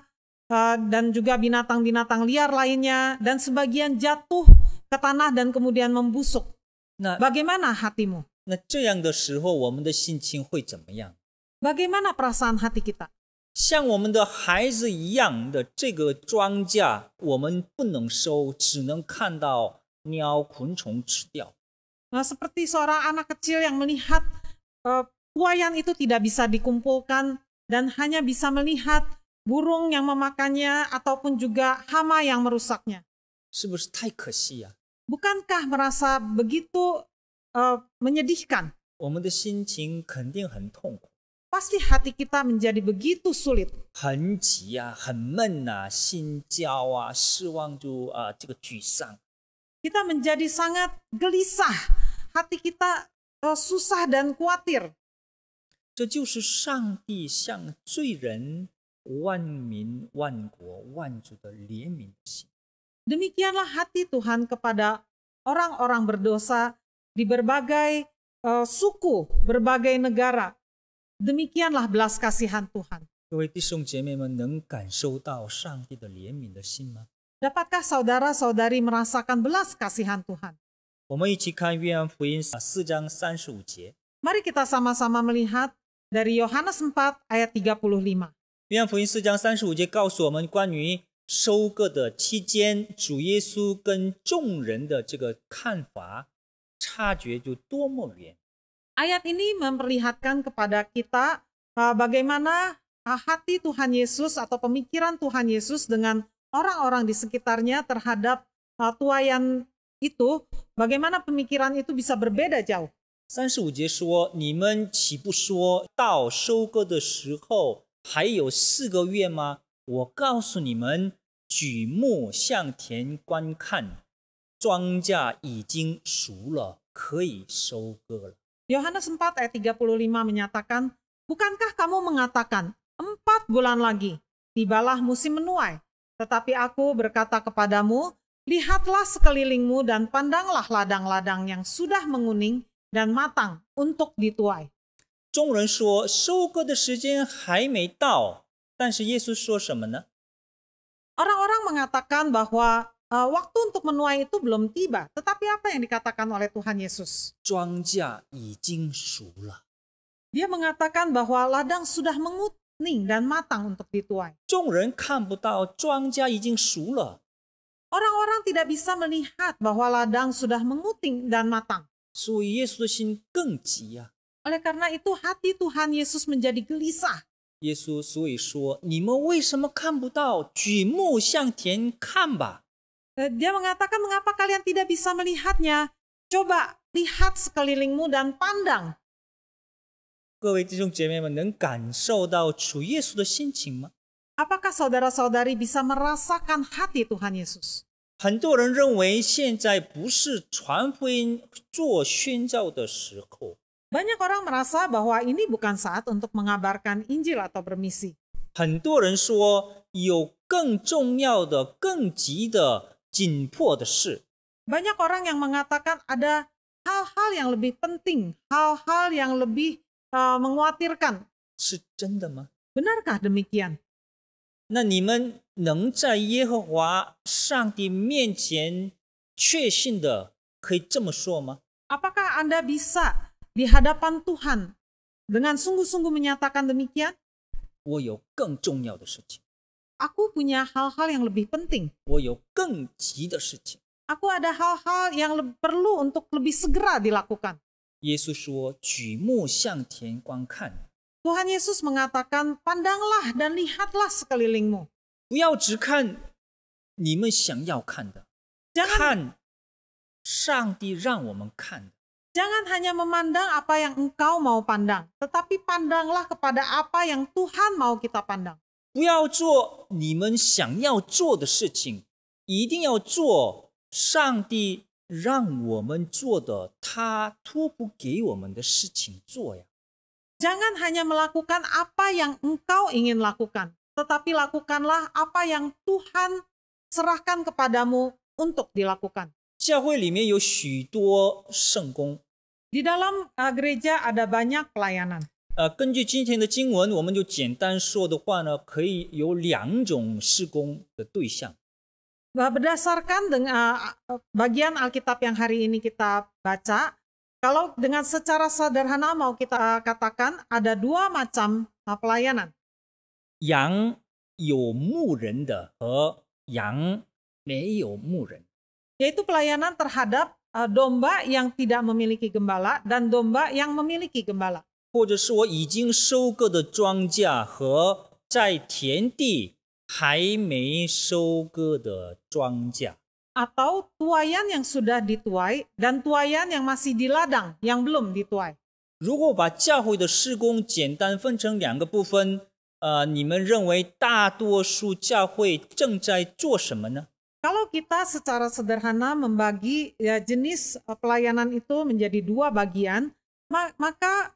Speaker 2: dan juga binatang-binatang liar lainnya, dan sebagian jatuh ke tanah dan kemudian membusuk.
Speaker 3: 那
Speaker 2: Bagaimana hatimu?
Speaker 3: 那这样的时候，我们的心情会怎么样？
Speaker 2: Bagaimana perasaan hati kita?
Speaker 3: 像我们的孩子一样的这个庄稼，我们不能收，只能看到鸟、昆虫吃掉。
Speaker 2: Nah, seperti seorang anak kecil yang melihat tuayan itu tidak bisa dikumpulkan dan hanya bisa melihat burung yang memakannya ataupun juga hama yang merusaknya.
Speaker 3: 是不是太可惜呀、
Speaker 2: Bukankah merasa begitu menyedihkan?
Speaker 3: 我们的心情肯定很痛苦，
Speaker 2: Pasti hati kita menjadi begitu sulit.
Speaker 3: 很急呀、很闷呐、心焦啊，失望就这个沮丧。
Speaker 2: Kita menjadi sangat gelisah. Hati kita susah dan khawatir.
Speaker 3: 这就是上帝向罪人、万民、万国、万族的怜悯的心。
Speaker 2: Demikianlah hati Tuhan kepada orang-orang berdosa di berbagai suku, berbagai negara. Demikianlah belas kasihan Tuhan.
Speaker 3: 各位弟兄姐妹们，能感受到上帝的怜悯的心吗？
Speaker 2: Dapatkah saudara-saudari merasakan belas kasihan Tuhan?
Speaker 3: 我们一起看约翰福音4章35节。
Speaker 2: Mari kita sama-sama melihat dari Yohanes 4 ayat 35.
Speaker 3: 约翰福音4章35节告诉我们关于收割的期间，主耶稣跟众人的这个看法差距就多么远。
Speaker 2: Ayat ini memperlihatkan kepada kita bagaimana hati Tuhan Yesus atau pemikiran Tuhan Yesus dengan orang-orang di sekitarnya terhadap tuayan itu, bagaimana pemikiran itu bisa berbeda jauh.
Speaker 3: 35节说：“你们岂不说到收割的时候还有4个月吗？我告诉你们，举目向田观看，庄稼已经熟了，可以收割了。”
Speaker 2: Yohanes 4 ayat 35 menyatakan, bukankah kamu mengatakan 4 bulan lagi, tibalah musim menuai. Tetapi aku berkata kepadamu, lihatlah sekelilingmu dan pandanglah ladang-ladang yang sudah menguning dan matang untuk dituai.
Speaker 3: 众人说：“收割的时间还没到。”但是耶稣说什么呢？
Speaker 2: Orang-orang mengatakan bahwa waktu untuk menuai itu belum tiba. Tetapi apa yang dikatakan oleh Tuhan Yesus?
Speaker 3: 庄稼已经熟了。
Speaker 2: Dia mengatakan bahwa ladang sudah menguning dan matang untuk dituai.
Speaker 3: 众人看不到庄稼已经熟了，
Speaker 2: Orang-orang tidak bisa melihat bahwa ladang sudah menguning dan matang.
Speaker 3: 所以耶稣的心更急呀、
Speaker 2: Oleh karena itu hati Tuhan Yesus menjadi gelisah.
Speaker 3: 耶稣所以说，你们为什么看不到？举目向田看吧。
Speaker 2: Dia mengatakan, mengapa kalian tidak bisa melihatnya? Coba lihat sekelilingmu dan pandang.
Speaker 3: 各位弟兄姐妹们，能感受到主耶稣的心情吗？
Speaker 2: Apakah saudara-saudari bisa merasakan hati Tuhan Yesus?
Speaker 3: 很多人认为现在不是传福音、做宣教的时候。
Speaker 2: Banyak orang merasa bahwa ini bukan saat untuk mengabarkan Injil atau bermisi.
Speaker 3: 很多人说有更重要的、更急的、紧迫的事。
Speaker 2: Banyak orang yang mengatakan ada hal-hal yang lebih penting, hal-hal yang lebih mengkhawatirkan.
Speaker 3: 是真的吗？
Speaker 2: Benarkah demikian?
Speaker 3: 那你们能在耶和华上帝面前确信的可以这么说吗？
Speaker 2: Apakah Anda bisa di hadapan Tuhan dengan sungguh-sungguh menyatakan demikian?
Speaker 3: 我有更重要的事情，
Speaker 2: Aku punya hal-hal yang lebih penting.
Speaker 3: 我有更急的事情。
Speaker 2: Aku ada hal-hal yang perlu untuk lebih segera dilakukan.
Speaker 3: 耶稣说：“举目向田观看，
Speaker 2: Tuhan Yesus mengatakan, pandanglah dan lihatlah sekelilingmu.
Speaker 3: 不要只看你们想要看的，
Speaker 2: Jangan,
Speaker 3: 看上帝让我们看的。
Speaker 2: jangan hanya memandang apa yang engkau mau pandang, tetapi pandanglah kepada apa yang Tuhan mau kita pandang.
Speaker 3: 不要做你们想要做的事情，一定要做上帝让我们做的，他托付给我们的事情做呀。”
Speaker 2: Jangan hanya melakukan apa yang engkau ingin lakukan, tetapi lakukanlah apa yang Tuhan serahkan kepadamu untuk dilakukan.
Speaker 3: 教会里面有许多圣工，
Speaker 2: Di dalam gereja ada banyak pelayanan.
Speaker 3: 根据今天的经文，我们就简单说的话呢，可以有两种事工的对象。
Speaker 2: Berdasarkan dengan bagian Alkitab yang hari ini kita baca, kalau dengan secara sederhana mau kita katakan ada dua macam pelayanan.
Speaker 3: 羊有牧人的和羊没有牧人。
Speaker 2: Yaitu pelayanan terhadap domba yang tidak memiliki gembala dan domba yang memiliki gembala.
Speaker 3: 或者是我已经收割的庄稼和在田地还没收割的庄稼。
Speaker 2: Atau tuaian yang sudah dituai dan tuaian yang masih di ladang yang belum dituai.
Speaker 3: 如果把教会的事工简单分成两个部分，你们认为大多数教会正在做什么呢？
Speaker 2: Kalau kita secara sederhana membagi jenis pelayanan itu menjadi dua bagian, maka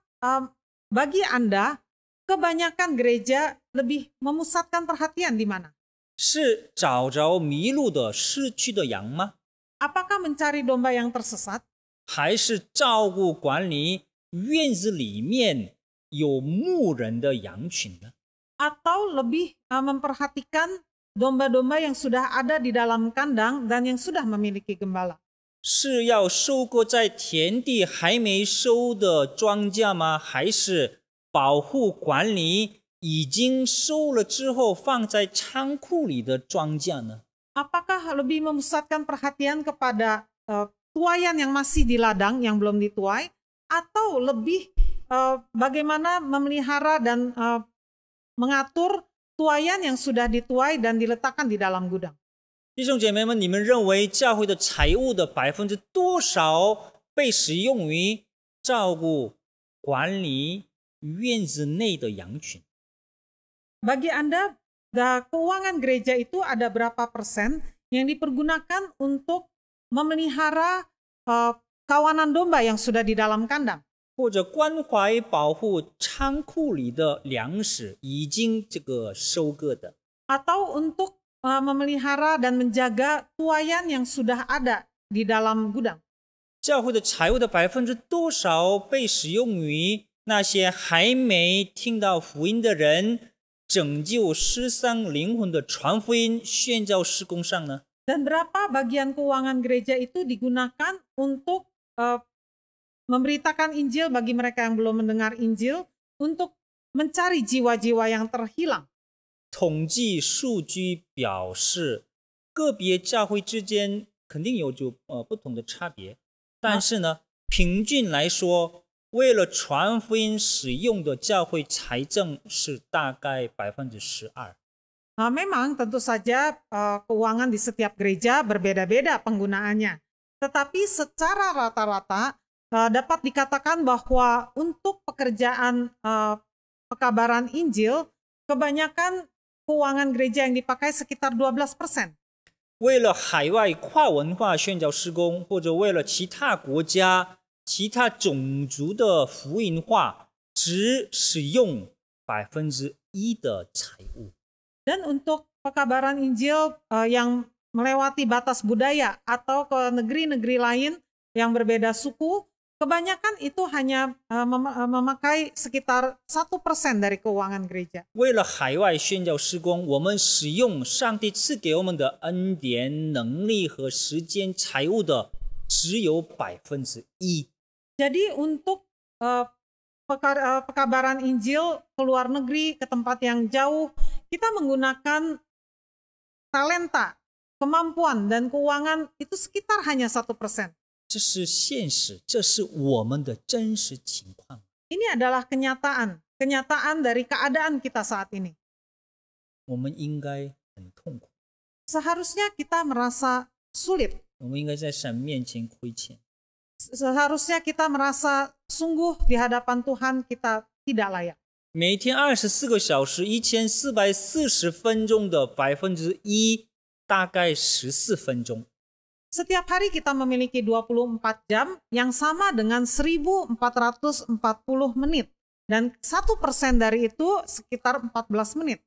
Speaker 2: bagi Anda kebanyakan gereja lebih memusatkan perhatian di mana?
Speaker 3: 是找着迷路的失去的羊吗？
Speaker 2: Apakah mencari domba yang tersesat?
Speaker 3: 还是照顾管理院子里面有牧人的羊群呢？
Speaker 2: Atau lebih memperhatikan domba-domba yang sudah ada di dalam kandang dan yang sudah memiliki gembala?
Speaker 3: 是要收割在田地还没收的庄稼吗？还是保护管理已经收了之后放在仓库里的庄稼呢？
Speaker 2: Apakah lebih memusatkan perhatian kepada tuaian yang masih di ladang yang belum dituai, atau lebih bagaimana memelihara dan mengatur tuaian yang sudah dituai dan diletakkan di dalam gudang?
Speaker 3: 弟兄姐妹们，你们认为教会的财务的多少被使用于照顾管理院子内的羊群？
Speaker 2: Bagi Anda, keuangan gereja itu ada berapa persen yang dipergunakan untuk memelihara kawanan domba yang sudah di dalam kandang?
Speaker 3: 或者关怀保护仓库里的粮食已经收割的？
Speaker 2: Atau untuk memelihara dan menjaga tuaian yang sudah ada di dalam gudang?
Speaker 3: 教会的财务的多少被使用于那些还没听到福音的人，拯救失丧灵魂的传福音宣教事工上呢？
Speaker 2: Dan berapa bagian keuangan gereja itu digunakan untuk memberitakan Injil bagi mereka yang belum mendengar Injil, untuk mencari jiwa-jiwa yang terhilang?
Speaker 3: 统计数据表示，个别教会之间肯定有不同的差别，但是呢，平均来说，为了传福音使用的教会财政是大概12%。
Speaker 2: Memang tentu saja keuangan di setiap gereja berbeda-beda penggunaannya. Tetapi secara rata-rata dapat dikatakan bahwa untuk pekerjaan pekabaran Injil, kebanyakan keuangan gereja yang dipakai sekitar 12%.
Speaker 3: 为了海外跨文化宣教事工，或者为了其他国家、其他种族的福音化，只使用1%的财物。
Speaker 2: Dan untuk pekabaran Injil yang melewati batas budaya atau ke negeri-negeri lain yang berbeda suku, kebanyakan itu hanya memakai sekitar 1% dari keuangan gereja.
Speaker 3: 为了海外宣教事工，我们使用上帝赐给我们的恩典、能力和时间、财物的只有1%。
Speaker 2: Jadi untuk pekabaran Injil ke luar negeri, ke tempat yang jauh, kita menggunakan talenta, kemampuan, dan keuangan itu sekitar hanya 1%.
Speaker 3: 这是现实，这是我们的真实情况。
Speaker 2: Ini adalah kenyataan dari keadaan kita saat ini.
Speaker 3: 我们应该很痛苦，
Speaker 2: Seharusnya kita merasa sulit.
Speaker 3: 我们应该在神面前亏欠。
Speaker 2: Seharusnya kita merasa sungguh di hadapan Tuhan kita tidak layak.
Speaker 3: 每天24个小时，1440分钟的1%，大概14分钟。
Speaker 2: Setiap hari kita memiliki 24 jam yang sama dengan 1440 menit. Dan 1% dari itu sekitar 14 menit.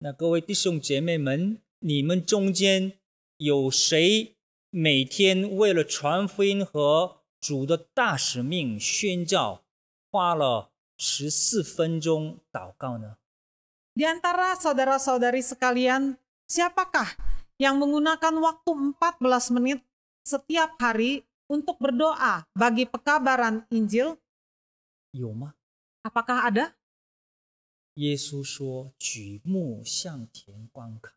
Speaker 3: 那各位弟兄姐妹们，你们中间有谁每天为了传福音和主的大使命宣教，花了14分钟祷告呢？
Speaker 2: Di antara saudara-saudari sekalian, siapakah yang menggunakan waktu 14 menit setiap hari untuk berdoa bagi pekabaran Injil?
Speaker 3: 有吗？
Speaker 2: Apakah ada?
Speaker 3: 耶稣说：“举目向田观看，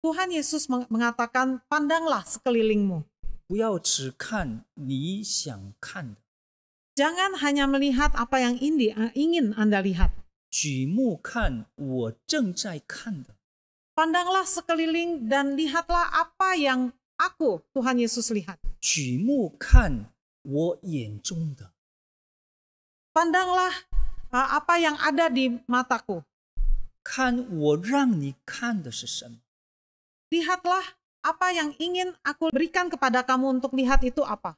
Speaker 2: Tuhan Yesus mengatakan, pandanglah sekelilingmu.
Speaker 3: 不要只看你想看的，
Speaker 2: Jangan hanya melihat apa yang ingin Anda lihat.
Speaker 3: 举目看我正在看的。
Speaker 2: Pandanglah sekeliling dan lihatlah apa yang aku, Tuhan Yesus, lihat.
Speaker 3: 举目看我眼中的。
Speaker 2: Pandanglah apa yang ada di mataku.
Speaker 3: 看我让你看的是什么？
Speaker 2: Lihatlah apa yang ingin aku berikan kepada kamu untuk lihat itu apa.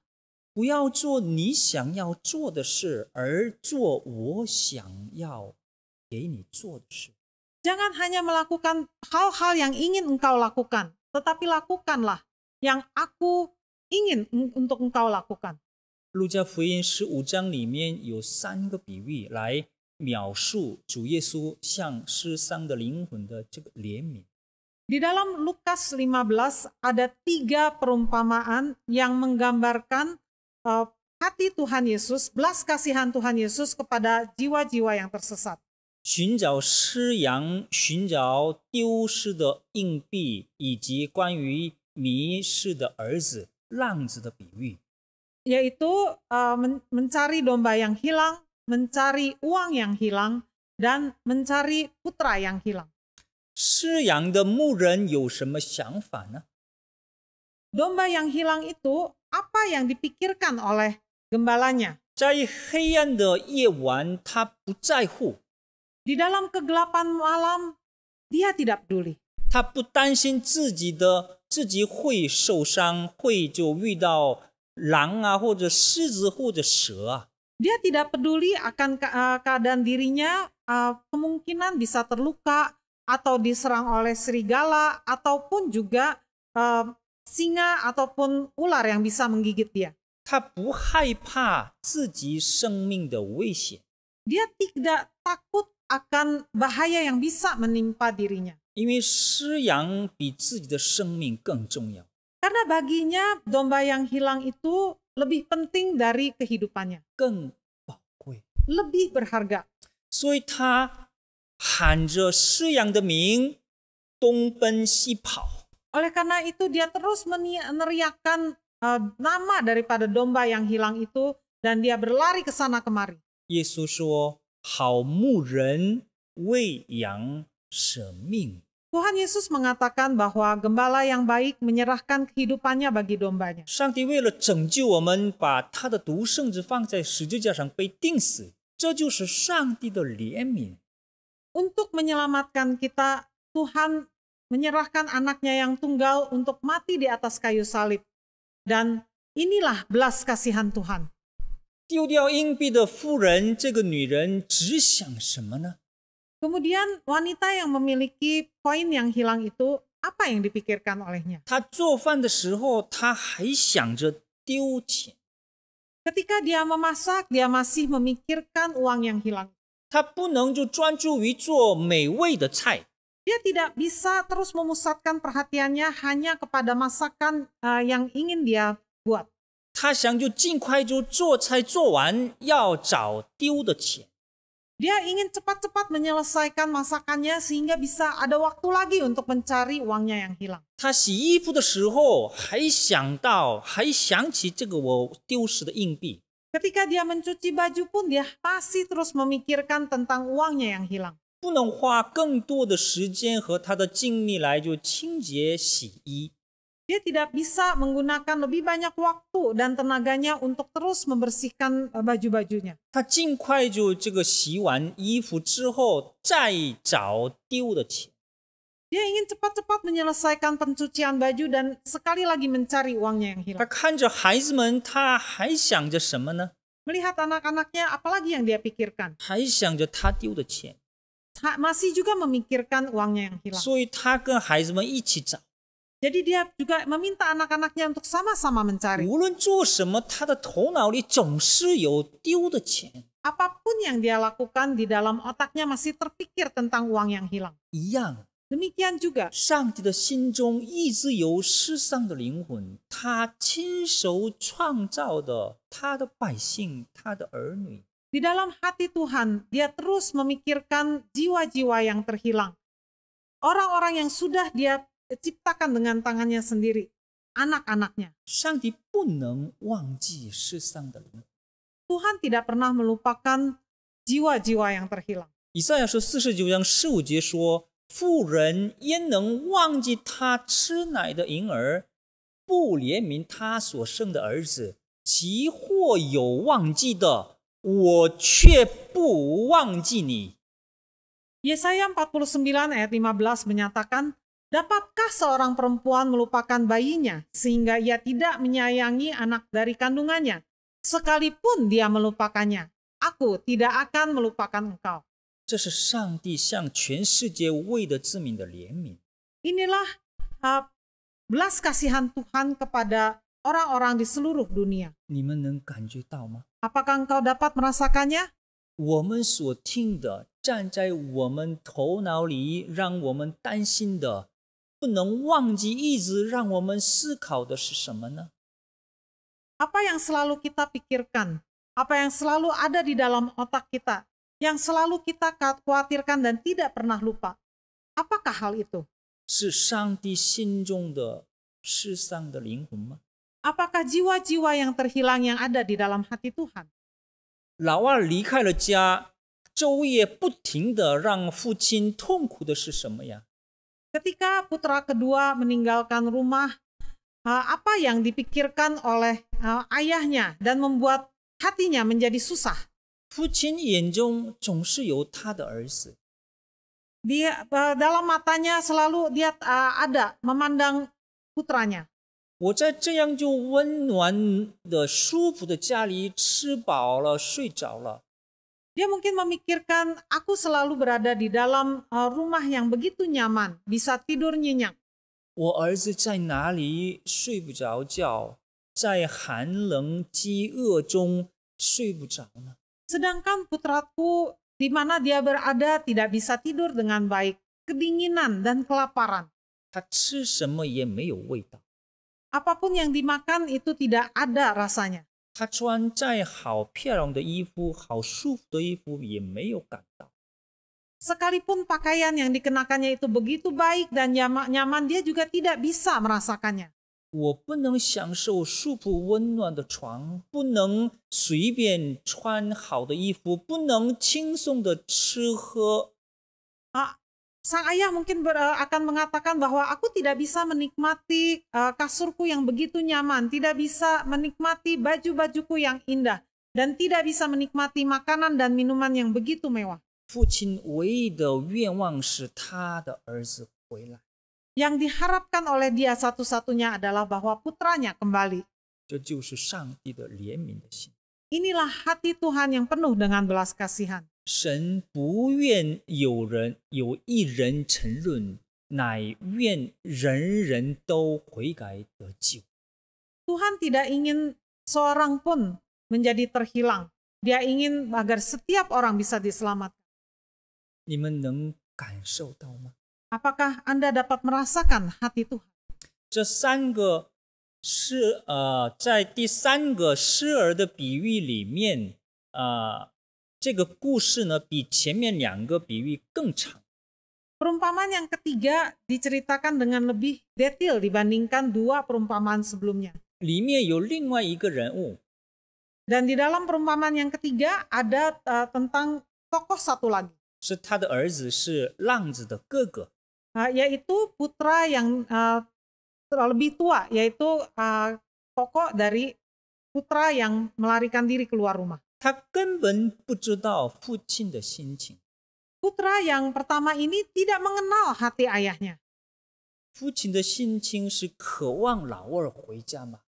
Speaker 3: 不要做你想要做的事，而做我想要给你做的事。
Speaker 2: Jangan hanya melakukan hal-hal yang ingin engkau lakukan, tetapi lakukanlah yang aku ingin untuk engkau lakukan.
Speaker 3: 路加福音15章里面有3个比喻来描述主耶稣向失丧的灵魂的这个怜悯。
Speaker 2: Di dalam Lukas 15 ada 3 perumpamaan yang menggambarkan hati Tuhan Yesus, belas kasihan Tuhan Yesus kepada jiwa-jiwa yang tersesat.
Speaker 3: 寻找失羊、寻找丢失的硬币，以及关于迷失的儿子、浪子的比喻。
Speaker 2: Yaitu mencari domba yang hilang, mencari uang yang hilang, dan mencari putra yang hilang.
Speaker 3: 失羊的牧人有什么想法呢？
Speaker 2: Domba yang hilang itu apa yang dipikirkan oleh gembalanya?
Speaker 3: 在黑暗的夜晚，他不在乎，
Speaker 2: Di dalam kegelapan malam, dia tidak peduli.
Speaker 3: 他不担心自己会受伤，会就遇到狼啊，或者狮子或者蛇啊。
Speaker 2: Dia tidak peduli akan keadaan dirinya, kemungkinan bisa terluka atau diserang oleh serigala ataupun juga singa ataupun ular yang bisa menggigit dia.
Speaker 3: 他不害怕自己生命的危险，
Speaker 2: Dia tidak takut akan bahaya yang bisa menimpa dirinya.
Speaker 3: 因为失羊比自己的生命更重要。
Speaker 2: Karena baginya domba yang hilang itu lebih penting dari kehidupannya,
Speaker 3: 更宝贵，
Speaker 2: lebih berharga.
Speaker 3: 所以他喊着失羊的名，东奔西跑。
Speaker 2: Oleh karena itu dia terus meneriakkan nama daripada domba yang hilang itu dan dia berlari ke sana kemari.
Speaker 3: 耶稣说：“好牧人为羊舍命。”
Speaker 2: Tuhan Yesus mengatakan bahwa gembala yang baik menyerahkan kehidupannya bagi dombanya.
Speaker 3: 上帝为了拯救我们，把他的独生子放在十字架上被钉死，这就是上帝的怜悯。
Speaker 2: Untuk menyelamatkan kita, Tuhan menyerahkan anaknya yang tunggal untuk mati di atas kayu salib. Dan inilah belas kasihan Tuhan.
Speaker 3: 丢掉硬币的妇人，这个女人只想什么呢？
Speaker 2: Kemudian wanita yang memiliki koin yang hilang itu, apa yang dipikirkan olehnya?
Speaker 3: 她做饭的时候，她还想着丢钱。
Speaker 2: Ketika dia memasak, dia masih memikirkan uang yang hilang.
Speaker 3: 她不能就专注于做美味的菜，
Speaker 2: Dia tidak bisa terus memusatkan perhatiannya hanya kepada masakan yang ingin dia buat.
Speaker 3: 她想就尽快就做菜做完，要找丢的钱。
Speaker 2: Dia ingin cepat-cepat menyelesaikan masakannya sehingga bisa ada waktu lagi untuk mencari uangnya yang hilang.
Speaker 3: 她洗衣服的时候，还想起这个我丢失的硬币。
Speaker 2: Ketika dia mencuci baju pun dia masih terus memikirkan tentang uangnya yang hilang.
Speaker 3: 不能花更多的时间和她的精力来就清洁洗衣。
Speaker 2: Dia tidak bisa menggunakan lebih banyak waktu dan tenaganya untuk terus membersihkan baju-bajunya.
Speaker 3: 她尽快就这个洗完衣服之后，再找丢的钱。
Speaker 2: Dia ingin cepat-cepat menyelesaikan pencucian baju dan sekali lagi mencari uangnya yang
Speaker 3: 她
Speaker 2: hilang.
Speaker 3: 看着孩子们，她还想着什么呢？
Speaker 2: Melihat anak-anaknya, apalagi yang dia pikirkan?
Speaker 3: 还想着她丢的钱，
Speaker 2: Masih juga memikirkan uangnya yang hilang.
Speaker 3: 所以她跟孩子们一起找。
Speaker 2: Jadi dia juga meminta anak-anaknya untuk sama-sama mencari.
Speaker 3: 无论做什么，她的头脑里总是有丢的钱，
Speaker 2: Apapun yang dia lakukan di dalam otaknya masih terpikir tentang uang yang hilang.
Speaker 3: 一样。
Speaker 2: Demikian juga
Speaker 3: 上帝的心中一直有失丧的灵魂，他亲手创造的他的百姓，他的儿女。
Speaker 2: di dalam hati Tuhan, dia terus memikirkan jiwa-jiwa yang terhilang. Orang-orang yang sudah dia ciptakan dengan tangannya sendiri, anak-anaknya.
Speaker 3: 上帝不能忘记失丧的灵魂。
Speaker 2: Tuhan tidak pernah melupakan jiwa-jiwa yang terhilang.
Speaker 3: 以赛亚书49章15节说：“妇人焉能忘记她吃奶的婴儿，不怜悯她所生的儿子？其或有忘记的，我却不忘记你。”
Speaker 2: Yesaya 49 ayat 15 menyatakan, dapatkah seorang perempuan melupakan bayinya sehingga ia tidak menyayangi anak dari kandungannya? Sekalipun dia melupakannya, aku tidak akan melupakan engkau.
Speaker 3: 这是上帝向全世界为的子民的怜悯。
Speaker 2: Inilah belas kasihan Tuhan kepada orang-orang di seluruh dunia.
Speaker 3: 你们能感觉到吗？
Speaker 2: Apakah engkau dapat merasakannya?
Speaker 3: 我们所听的，站在我们头脑里，让我们担心的，不能忘记，一直让我们思考的是什么呢？
Speaker 2: Apa yang selalu kita pikirkan? Apa yang selalu ada di dalam otak kita? Yang selalu kita khawatirkan dan tidak pernah lupa? Apakah hal itu?
Speaker 3: 是上帝心中的失丧的灵魂吗？
Speaker 2: Apakah jiwa-jiwa yang terhilang yang ada di dalam hati Tuhan?
Speaker 3: 老二离开了家，昼夜不停的让父亲痛苦的是什么呀？
Speaker 2: Ketika putra kedua meninggalkan rumah, apa yang dipikirkan oleh ayahnya dan membuat hatinya menjadi susah?
Speaker 3: 父亲眼中总是有他的儿子，
Speaker 2: Dia dalam matanya selalu dia ada memandang putranya.
Speaker 3: 我在这样就温暖的、舒服的家里吃饱了、睡着了。
Speaker 2: Dia mungkin memikirkan, aku selalu berada di dalam rumah yang begitu nyaman, bisa tidur nyenyak.
Speaker 3: 我儿子在哪里睡不着觉，在寒冷饥饿中睡不着呢？
Speaker 2: Sedangkan putraku di mana dia berada tidak bisa tidur dengan baik, kedinginan dan kelaparan.
Speaker 3: 他吃什么也没有味道，
Speaker 2: Apapun yang dimakan itu tidak ada rasanya.
Speaker 3: 他穿再好漂亮的衣服、好舒服的衣服也没有感到。
Speaker 2: Sekalipun pakaian yang dikenakannya itu begitu baik dan nyaman, dia juga tidak bisa merasakannya.
Speaker 3: 我不能享受舒服温暖的床，不能随便穿好的衣服，不能轻松的吃喝。
Speaker 2: Sang ayah mungkin akan mengatakan bahwa aku tidak bisa menikmati kasurku yang begitu nyaman, tidak bisa menikmati baju-bajuku yang indah, dan tidak bisa menikmati makanan dan minuman yang begitu mewah.
Speaker 3: 父亲唯一的愿望是他的儿子回来，
Speaker 2: Yang diharapkan oleh dia satu-satunya adalah bahwa putranya kembali.
Speaker 3: 这就是上帝的怜悯的心。
Speaker 2: Inilah hati Tuhan yang penuh dengan belas kasihan.
Speaker 3: 神不愿有一人沉沦，乃愿人人都悔改得救。
Speaker 2: Tuhan tidak ingin seorang pun menjadi terhilang. Dia ingin agar setiap orang bisa diselamatkan.
Speaker 3: 你们能感受到吗？
Speaker 2: Apakah Anda dapat merasakan hati Tuhan?
Speaker 3: 这三个是在第三个失儿的比喻里面，这个故事呢比前面两个比喻更长。
Speaker 2: Perumpamaan yang ketiga diceritakan dengan lebih detail dibandingkan dua perumpamaan sebelumnya.
Speaker 3: 里面有另外一个人物，
Speaker 2: Dan di dalam perumpamaan yang ketiga ada tentang tokoh satu lagi,
Speaker 3: 是他的儿子是浪子的哥哥。
Speaker 2: yaitu putra yang lebih tua, yaitu tokoh dari putra yang melarikan diri keluar rumah.
Speaker 3: 他根本不知道父亲的心情。
Speaker 2: Putra yang pertama ini tidak mengenal hati ayahnya.
Speaker 3: 父亲的心情是渴望老二回家吗？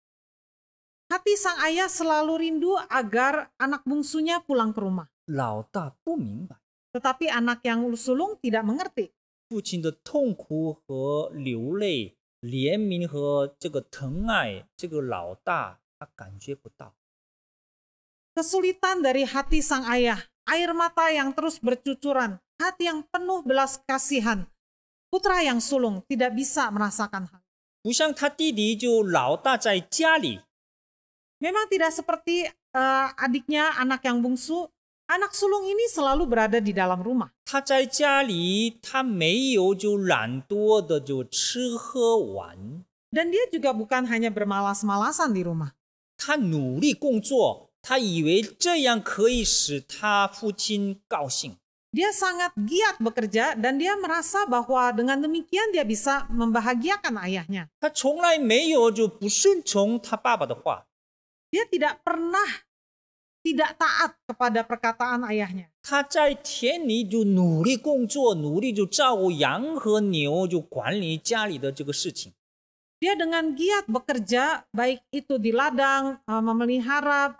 Speaker 2: Hati sang ayah selalu rindu agar anak bungsunya pulang ke rumah.
Speaker 3: 老大不明白，
Speaker 2: Tetapi anak yang sulung tidak mengerti.
Speaker 3: 父亲的痛苦和流泪、怜悯和这个疼爱，这个老大他感觉不到。
Speaker 2: Kesulitan dari hati sang ayah, air mata yang terus bercucuran, hati yang penuh belas kasihan. Putra yang sulung tidak bisa merasakan hal.
Speaker 3: 不像他弟弟就老大在家里，
Speaker 2: Memang tidak seperti adiknya, anak yang bungsu. Anak sulung ini selalu berada di dalam rumah.
Speaker 3: 他在家里他没有就懒惰的就吃喝玩，
Speaker 2: Dan dia juga bukan hanya bermalas-malasan di rumah.
Speaker 3: 他努力工作，他以为这样可以使他父亲高兴。
Speaker 2: Dia sangat giat bekerja dan dia merasa bahwa dengan demikian dia bisa membahagiakan ayahnya.
Speaker 3: 他从来没有就不顺从他爸爸的话。
Speaker 2: Dia tidak pernah tidak taat kepada perkataan ayahnya.
Speaker 3: 他在田里就努力工作，努力就照顾羊和牛，就管理家里的这个事情。
Speaker 2: Dia dengan giat bekerja, baik itu di ladang, memelihara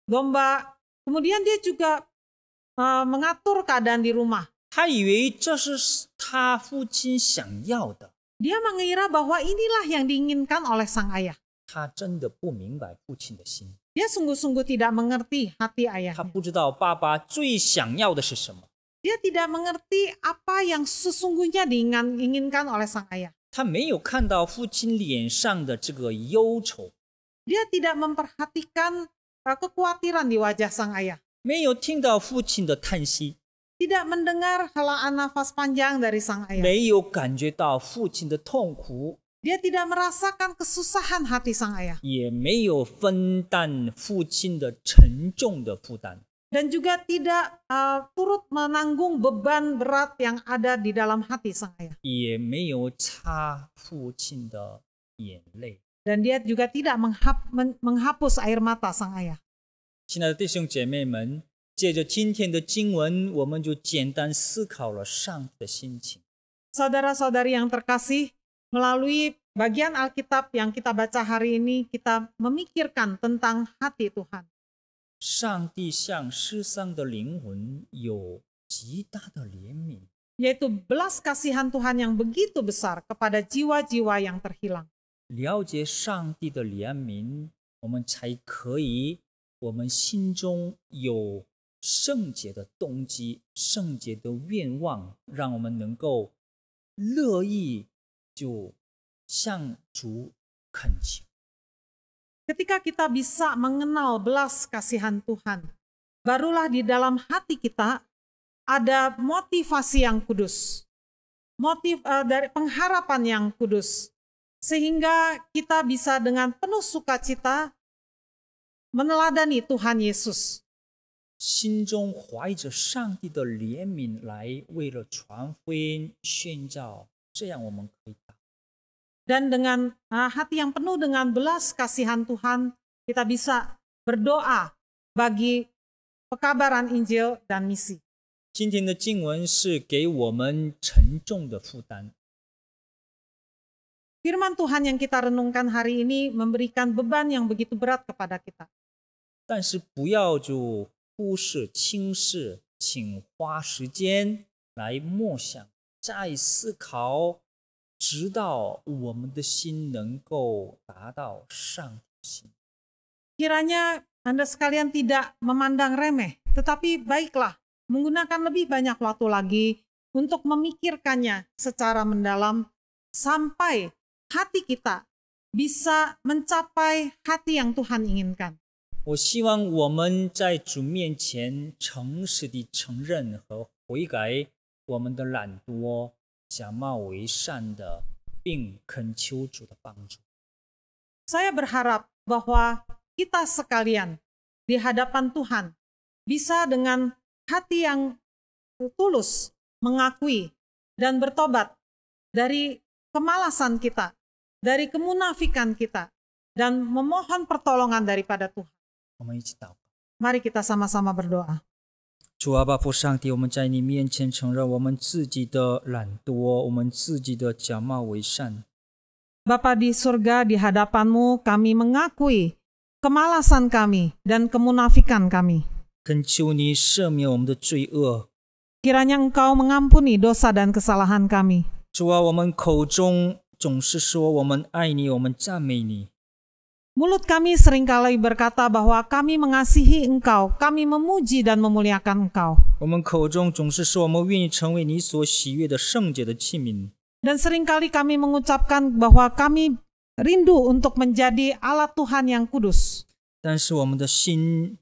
Speaker 2: domba. Kemudian dia juga mengatur keadaan di rumah.
Speaker 3: 他以为这是他父亲想要的，
Speaker 2: Dia mengira bahwa inilah yang diinginkan oleh sang ayah.
Speaker 3: 他真的不明白父亲的心，
Speaker 2: Dia sungguh-sungguh tidak mengerti hati
Speaker 3: 他
Speaker 2: ayahnya.
Speaker 3: 不知道爸爸最想要的是什么，
Speaker 2: Dia tidak mengerti apa yang sesungguhnya diinginkan oleh sang ayah.
Speaker 3: 他没有看到父亲脸上的这个忧愁，
Speaker 2: Dia tidak memperhatikan kekhawatiran di wajah sang ayah.
Speaker 3: 没有听到父亲的叹息，
Speaker 2: Tidak mendengar helaan nafas panjang dari sang ayah.
Speaker 3: 没有感觉到父亲的痛苦，
Speaker 2: Dia tidak merasakan kesusahan hati sang ayah.
Speaker 3: 也没有分担父亲的沉重的负担。
Speaker 2: Dan juga tidak turut menanggung beban berat yang ada di dalam hati sang ayah.
Speaker 3: 也没有擦父亲的眼泪。
Speaker 2: Dan dia juga tidak menghapus air mata sang ayah.
Speaker 3: 亲爱的弟兄姐妹们，借着今天的经文，我们就简单思考了上帝的心情。
Speaker 2: Saudara-saudari yang terkasih, melalui bagian Alkitab yang kita baca hari ini, kita memikirkan tentang hati Tuhan.
Speaker 3: 上帝向失丧的灵魂有极大的怜悯，
Speaker 2: Yaitu belas kasihan Tuhan yang begitu besar kepada jiwa-jiwa yang terhilang.
Speaker 3: 了解上帝的怜悯，我们才可以，我们心中有圣洁的动机、圣洁的愿望，让我们能够乐意就向主恳求。
Speaker 2: Ketika kita bisa mengenal belas kasihan Tuhan, barulah di dalam hati kita ada motivasi yang kudus. Motif dari pengharapan yang kudus. sehingga kita bisa dengan penuh sukacita meneladani Tuhan Yesus.
Speaker 3: 心中怀着上帝的怜悯来为了传福音宣教，这样我们可以祷。
Speaker 2: Dan dengan hati yang penuh dengan belas kasihan Tuhan, kita bisa berdoa bagi pekabaran Injil dan misi.
Speaker 3: 今天的经文是给我们沉重的负担，
Speaker 2: Firman Tuhan yang kita renungkan hari ini memberikan beban yang begitu berat kepada kita.
Speaker 3: 但是不要就忽视轻视，请花时间来默想，再思考，直到我们的心能够达到上帝的心。
Speaker 2: Kiranya Anda sekalian tidak memandang remeh, tetapi baiklah menggunakan lebih banyak waktu lagi untuk memikirkannya secara mendalam sampai hati kita bisa mencapai hati yang Tuhan inginkan.
Speaker 3: 我希望我们在主面前诚实地承认和悔改我们的懒惰、假冒为善的，并恳求主的帮助。
Speaker 2: Saya berharap bahwa kita sekalian di hadapan Tuhan bisa dengan hati yang tulus mengakui dan bertobat dari kemalasan kita, dari kemunafikan kita, dan memohon pertolongan daripada Tuhan.
Speaker 3: 我们一起祷告。
Speaker 2: Mari kita sama-sama berdoa.
Speaker 3: 主啊，爸父上帝，我们在你面前承认我们自己的懒惰，我们自己的假冒为善。
Speaker 2: Bapa di surga, di hadapan-Mu kami mengakui kemalasan kami dan kemunafikan kami.
Speaker 3: 恳求你赦免我们的罪恶。
Speaker 2: Kiranya Engkau mengampuni dosa dan kesalahan kami.
Speaker 3: 主啊，我们口中总是说我们爱你，我们赞美你。
Speaker 2: Mulut kami seringkali berkata bahwa kami mengasihi Engkau, kami memuji dan memuliakan Engkau.
Speaker 3: 我们口中总是说我们愿意成为你所喜悦的圣洁的器皿。
Speaker 2: Dan seringkali kami mengucapkan bahwa kami rindu untuk menjadi alat Tuhan yang kudus.
Speaker 3: 但是我们的心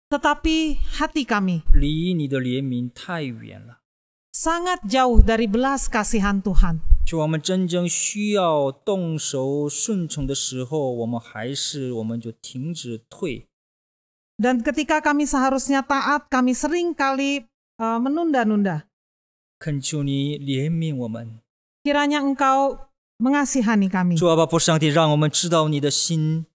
Speaker 2: Tetapi hati kami
Speaker 3: 离你的怜悯太远了。
Speaker 2: sangat jauh dari belas kasihan Tuhan.
Speaker 3: 就我们真正需要动手顺从的时候，我们就停止退。
Speaker 2: Dan ketika kami seharusnya taat, kami seringkali menunda-nunda.
Speaker 3: 恳求你怜悯我们。
Speaker 2: Kiranya Engkau mengasihani kami.
Speaker 3: 主啊，爸父上帝，让我们知道你的心，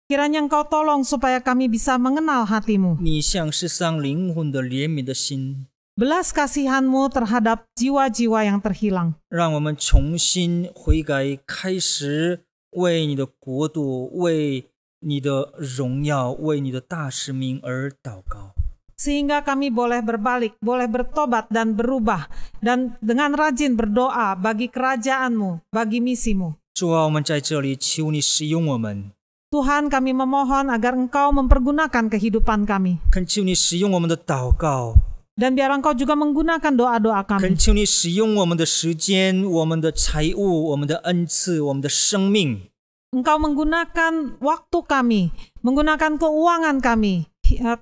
Speaker 2: Kiranya Engkau tolong supaya kami bisa mengenal hati-Mu.
Speaker 3: 你向世上灵魂的怜悯的心，
Speaker 2: Belas kasihan-Mu terhadap jiwa-jiwa yang terhilang.
Speaker 3: 让我们重新悔改，开始为你的国度、为你的荣耀、为你的大使命而祷告。
Speaker 2: Sehingga kami boleh berbalik, boleh bertobat dan berubah. Dan dengan rajin berdoa bagi kerajaan-Mu, bagi misi-Mu.
Speaker 3: 主啊，我们在这里求你使用我们，
Speaker 2: Tuhan, kami memohon agar Engkau mempergunakan kehidupan kami.
Speaker 3: 恳求你使用我们的祷告，
Speaker 2: Dan biar Engkau juga menggunakan doa-doa
Speaker 3: 恳
Speaker 2: kami.
Speaker 3: 求你使用我们的时间、我们的财物、我们的恩赐、我们的生命，
Speaker 2: Engkau menggunakan waktu kami, menggunakan keuangan kami,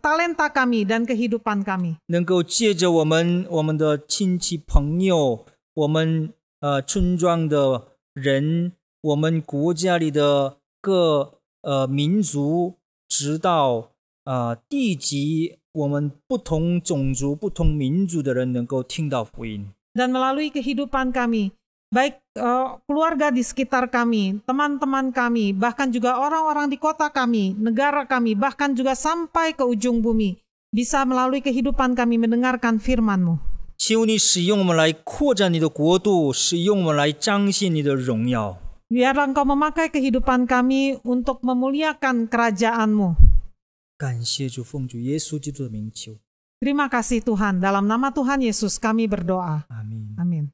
Speaker 2: talenta kami, dan kehidupan kami.
Speaker 3: 能够借着我们的亲戚朋友，我们村庄的人，我们国家里的各民族，直到地级，我们不同种族、不同民族的人能够听到福音。
Speaker 2: Dan melalui kehidupan kami, baik keluarga di sekitar kami, teman-teman kami, bahkan juga orang-orang di kota kami, negara kami, bahkan juga sampai ke ujung bumi, bisa melalui kehidupan kami mendengarkan firman-Mu.
Speaker 3: 求你使用我们来扩展你的国度，使用我们来彰显你的荣耀。
Speaker 2: Biarlah Engkau memakai kehidupan kami untuk memuliakan kerajaan-Mu.
Speaker 3: 感谢主，奉主耶稣基督的名求，
Speaker 2: Terima kasih Tuhan, dalam nama Tuhan Yesus kami berdoa.
Speaker 3: 阿门。
Speaker 2: Amin.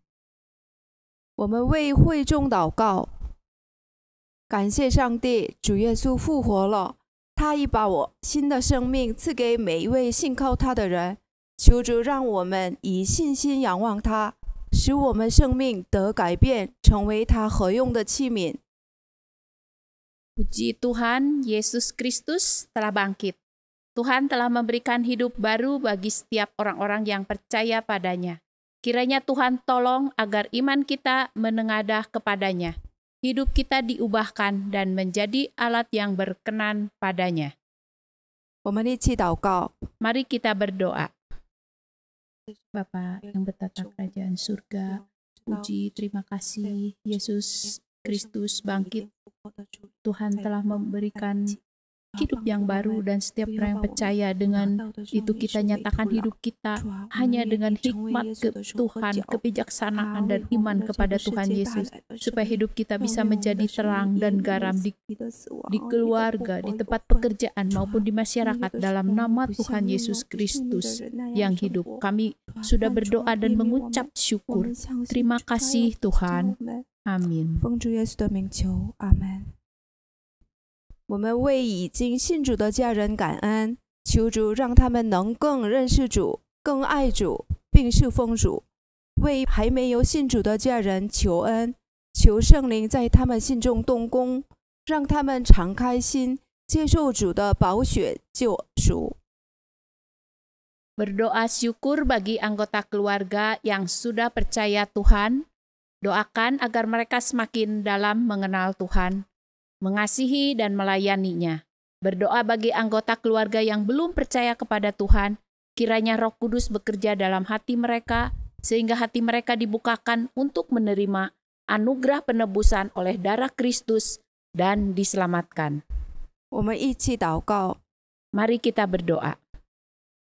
Speaker 4: 我们为会众祷告，感谢上帝，主耶稣复活了，他已把新的生命赐给每一位信靠他的人。求主让我们以信心仰望他，使我们生命得改变，成为他合用的器皿。
Speaker 5: Puji Tuhan, Yesus Kristus telah bangkit. Tuhan telah memberikan hidup baru bagi setiap orang-orang yang percaya padanya. Kiranya Tuhan tolong agar iman kita menengadah kepadanya. hidup kita diubahkan dan menjadi alat yang berkenan padanya.
Speaker 4: 我们一起祷告。
Speaker 5: Mari kita berdoa. Bapa yang bertata kerajaan surga, puji terima kasih Yesus Kristus bangkit. Tuhan telah memberikan hidup yang baru dan setiap orang yang percaya dengan itu kita nyatakan hidup kita hanya dengan hikmat Tuhan, kebijaksanaan dan iman kepada Tuhan Yesus, supaya hidup kita bisa menjadi terang dan garam di keluarga, di tempat pekerjaan maupun di masyarakat dalam nama Tuhan Yesus Kristus yang hidup. Kami sudah berdoa dan mengucap syukur. Terima kasih Tuhan. Amin.
Speaker 4: 奉主耶稣的名求，阿门。我们为已经信主的家人感恩，求主让他们能更认识主、更爱主，并侍奉主。为还没有信主的家人求恩，求圣灵在他们心中动工，让他们敞开心，接受主的宝血救赎。
Speaker 5: Berdoa syukur bagi anggota keluarga yang sudah percaya Tuhan. Doakan agar mereka semakin dalam mengenal Tuhan, mengasihi dan melayaninya. Berdoa bagi anggota keluarga yang belum percaya kepada Tuhan, kiranya Roh Kudus bekerja dalam hati mereka, sehingga hati mereka dibukakan untuk menerima anugerah penebusan oleh darah Kristus dan diselamatkan.
Speaker 4: 我们一起祷告。
Speaker 5: Mari kita berdoa.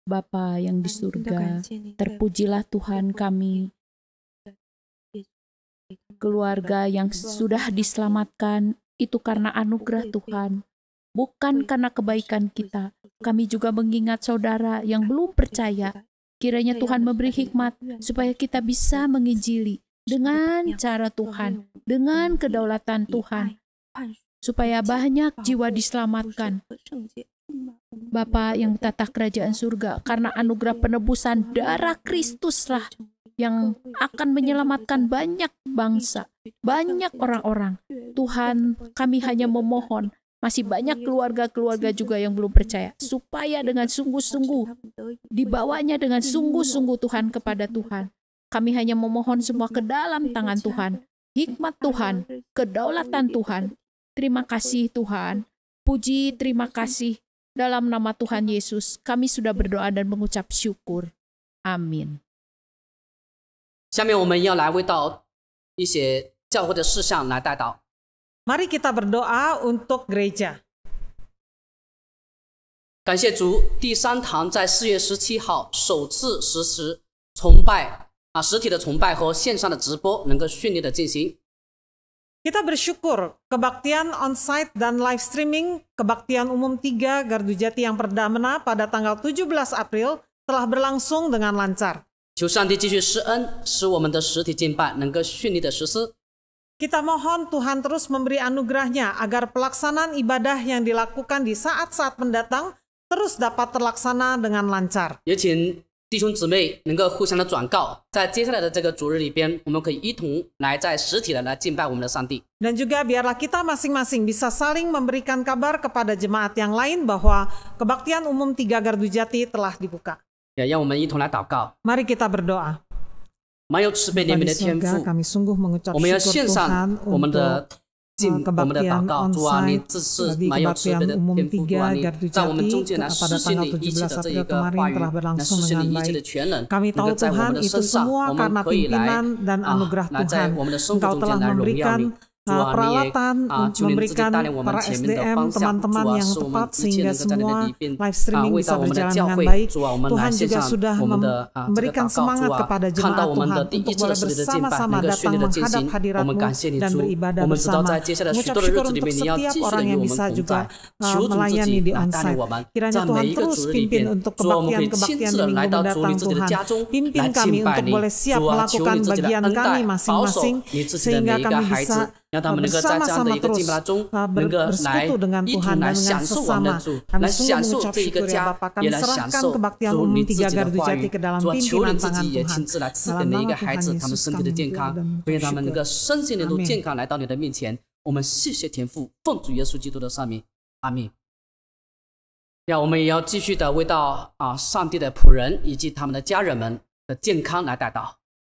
Speaker 5: Bapa yang di surga, terpujilah Tuhan kami, keluarga yang sudah diselamatkan itu karena anugerah Tuhan, bukan karena kebaikan kita. Kami juga mengingat saudara yang belum percaya. Kiranya Tuhan memberi hikmat supaya kita bisa menginjili dengan cara Tuhan, dengan kedaulatan Tuhan, supaya banyak jiwa diselamatkan. Bapa yang bertata kerajaan surga, karena anugerah penebusan darah Kristuslah yang akan menyelamatkan banyak bangsa, banyak orang-orang. Tuhan, kami hanya memohon, masih banyak keluarga-keluarga juga yang belum percaya, supaya dengan sungguh-sungguh, dibawanya dengan sungguh-sungguh Tuhan kepada Tuhan. Kami hanya memohon semua ke dalam tangan Tuhan, hikmat Tuhan, kedaulatan Tuhan. Terima kasih Tuhan, puji terima kasih. Dalam nama Tuhan Yesus, kami sudah berdoa dan mengucap syukur. Amin.
Speaker 1: 下面我们要来为到一些教会的事项来代祷。
Speaker 2: Mari kita berdoa untuk gereja.
Speaker 1: 感谢主，第三堂在4月17号首次实施崇拜实体的崇拜和线上的直播能够顺利的进行。
Speaker 2: Kita bersyukur kebaktian onsite dan live streaming kebaktian umum 3 Gardu Jati yang perdana pada tanggal 17 April telah berlangsung dengan lancar.
Speaker 1: 求上帝继续施恩，使我们的实体敬拜能够顺利的实施。
Speaker 2: Kita mohon Tuhan terus memberi anugerahnya agar pelaksanaan ibadah yang dilakukan di saat-saat mendatang terus dapat terlaksana dengan lancar.
Speaker 1: 也请弟兄姊妹能够互相的转告，在接下来的这个主日里边，我们可以一同来在实体的来敬拜我们的上帝。
Speaker 2: Dan juga biarlah kita masing-masing bisa saling memberikan kabar kepada jemaat yang lain bahwa kebaktian umum 3 Gardu Jati telah dibuka.
Speaker 1: 也让我们一同来祷告。
Speaker 2: Mari kita berdoa.
Speaker 1: 满有慈悲怜悯的天
Speaker 2: Surga,
Speaker 1: 父，
Speaker 2: kami sungguh mengucap
Speaker 1: 我们要
Speaker 2: syukur
Speaker 1: 献
Speaker 2: Tuhan
Speaker 1: 上我们
Speaker 2: untuk
Speaker 1: 的我们的
Speaker 2: kebaktian
Speaker 1: 祷告。主啊，你
Speaker 2: onsite
Speaker 1: 这是
Speaker 2: di
Speaker 1: 满有慈悲
Speaker 2: kebaktian
Speaker 1: 的
Speaker 2: umum
Speaker 1: 天父，主啊，
Speaker 2: 3
Speaker 1: 你
Speaker 2: Gardu
Speaker 1: 在我们
Speaker 2: Jati
Speaker 1: 中间来
Speaker 2: pada
Speaker 1: 实现
Speaker 2: tanggal
Speaker 1: 你一切
Speaker 2: 17
Speaker 1: 的这一
Speaker 2: April
Speaker 1: 个话
Speaker 2: kemarin
Speaker 1: 语，
Speaker 2: telah
Speaker 1: 来
Speaker 2: berlangsung
Speaker 1: 实现
Speaker 2: dengan
Speaker 1: 你一切的
Speaker 2: baik.
Speaker 1: 全能，
Speaker 2: Kami
Speaker 1: 能够
Speaker 2: tahu
Speaker 1: 在我
Speaker 2: Tuhan
Speaker 1: 们的
Speaker 2: itu
Speaker 1: 身上，
Speaker 2: semua
Speaker 1: 我们
Speaker 2: karena
Speaker 1: 可以来
Speaker 2: pimpinan dan anugerah
Speaker 1: 来在
Speaker 2: Tuhan.
Speaker 1: 我们的生活
Speaker 2: Engkau
Speaker 1: 中间
Speaker 2: telah
Speaker 1: 来荣耀
Speaker 2: memberikan
Speaker 1: 你。主啊，你也
Speaker 2: peralatan
Speaker 1: 求你自己
Speaker 2: memberikan
Speaker 1: 带领我们
Speaker 2: para
Speaker 1: 前面的
Speaker 2: SDM
Speaker 1: 方向，主
Speaker 2: teman-teman
Speaker 1: 啊，
Speaker 2: yang
Speaker 1: 使我们
Speaker 2: tepat
Speaker 1: 一切
Speaker 2: sehingga
Speaker 1: 能够在你的
Speaker 2: semua
Speaker 1: 里边
Speaker 2: live streaming
Speaker 1: 为
Speaker 2: bisa
Speaker 1: 到我们的
Speaker 2: berjalan
Speaker 1: 教
Speaker 2: dengan
Speaker 1: 会，
Speaker 2: baik.
Speaker 1: 主啊，我们来
Speaker 2: Tuhan
Speaker 1: 献
Speaker 2: juga
Speaker 1: 上
Speaker 2: sudah
Speaker 1: 我们的这个
Speaker 2: memberikan
Speaker 1: 祷告，
Speaker 2: semangat
Speaker 1: 主啊，
Speaker 2: kepada
Speaker 1: 看到
Speaker 2: jemaat
Speaker 1: 我们的
Speaker 2: Tuhan
Speaker 1: 第一
Speaker 2: untuk
Speaker 1: 次
Speaker 2: boleh
Speaker 1: 实体的敬拜
Speaker 2: bersama-sama
Speaker 1: 能够顺
Speaker 2: datang
Speaker 1: 利的进
Speaker 2: menghadap
Speaker 1: 行，我
Speaker 2: hadirat-Mu
Speaker 1: 们感谢你
Speaker 2: dan
Speaker 1: 主，
Speaker 2: beribadah
Speaker 1: 我们知道
Speaker 2: bersama.
Speaker 1: 在接下来许
Speaker 2: Mengucap
Speaker 1: 多的日
Speaker 2: syukur
Speaker 1: 子里
Speaker 2: untuk
Speaker 1: 面，你要
Speaker 2: setiap
Speaker 1: 继续的
Speaker 2: orang
Speaker 1: 与
Speaker 2: yang
Speaker 1: 我们
Speaker 2: bisa
Speaker 1: 同
Speaker 2: juga
Speaker 1: 在，求主自
Speaker 2: melayani
Speaker 1: 己
Speaker 2: di
Speaker 1: 来带领
Speaker 2: onsite.
Speaker 1: 我们，
Speaker 2: Kiranya
Speaker 1: 在每
Speaker 2: Tuhan
Speaker 1: 一个
Speaker 2: terus
Speaker 1: 主日里
Speaker 2: pimpin
Speaker 1: 边，
Speaker 2: untuk
Speaker 1: 主啊，我们可以
Speaker 2: kebaktian-kebaktian
Speaker 1: 亲
Speaker 2: di
Speaker 1: 自的来
Speaker 2: minggu
Speaker 1: 到主你
Speaker 2: mendatang
Speaker 1: 自己的
Speaker 2: Tuhan.
Speaker 1: 家中来
Speaker 2: Pimpin
Speaker 1: 敬
Speaker 2: kami
Speaker 1: 拜
Speaker 2: untuk
Speaker 1: 你，
Speaker 2: boleh siap
Speaker 1: 主啊，求
Speaker 2: melakukan
Speaker 1: 你自己的
Speaker 2: bagian
Speaker 1: 恩
Speaker 2: kami
Speaker 1: 待保守
Speaker 2: masing-masing
Speaker 1: 你自己的
Speaker 2: sehingga
Speaker 1: 每一个
Speaker 2: kami
Speaker 1: 孩子
Speaker 2: bisa，
Speaker 1: 让他们能够在这样的
Speaker 2: bersama-sama
Speaker 1: 一个敬
Speaker 2: terus
Speaker 1: 拜当中，能够来
Speaker 2: bersekutu dengan
Speaker 1: 一
Speaker 2: Tuhan
Speaker 1: 同来
Speaker 2: dan dengan
Speaker 1: 享受我们的
Speaker 2: sesama.
Speaker 1: 主，
Speaker 2: Kami
Speaker 1: 来
Speaker 2: sungguh
Speaker 1: 享受
Speaker 2: mengucap
Speaker 1: 这一个
Speaker 2: syukur ya
Speaker 1: 家，
Speaker 2: Bapa.
Speaker 1: 也
Speaker 2: Kami
Speaker 1: 来享
Speaker 2: serahkan
Speaker 1: 受
Speaker 2: kebaktian
Speaker 1: 主
Speaker 2: umum
Speaker 1: 你自己
Speaker 2: 3
Speaker 1: 的
Speaker 2: Gardu
Speaker 1: 话
Speaker 2: Jati
Speaker 1: 语。
Speaker 2: ke dalam
Speaker 1: 主啊，求
Speaker 2: pimpinan
Speaker 1: 你自
Speaker 2: tangan
Speaker 1: 己也
Speaker 2: Tuhan.
Speaker 1: 亲自来赐
Speaker 2: Dalam
Speaker 1: 给每一
Speaker 2: nama
Speaker 1: 个孩
Speaker 2: Tuhan
Speaker 1: 子他们
Speaker 2: Yesus
Speaker 1: 身体的
Speaker 2: kami
Speaker 1: 健
Speaker 2: berdoa
Speaker 1: 康，
Speaker 2: dan
Speaker 1: 愿他们能够
Speaker 2: bersyukur.
Speaker 1: 身心灵都
Speaker 2: Amin.
Speaker 1: 健康来到你的面前。我们谢谢天父，奉主耶稣基督的圣名，阿门。我们也要继续的为到上帝的仆人以及他们的家人们的健康来代祷。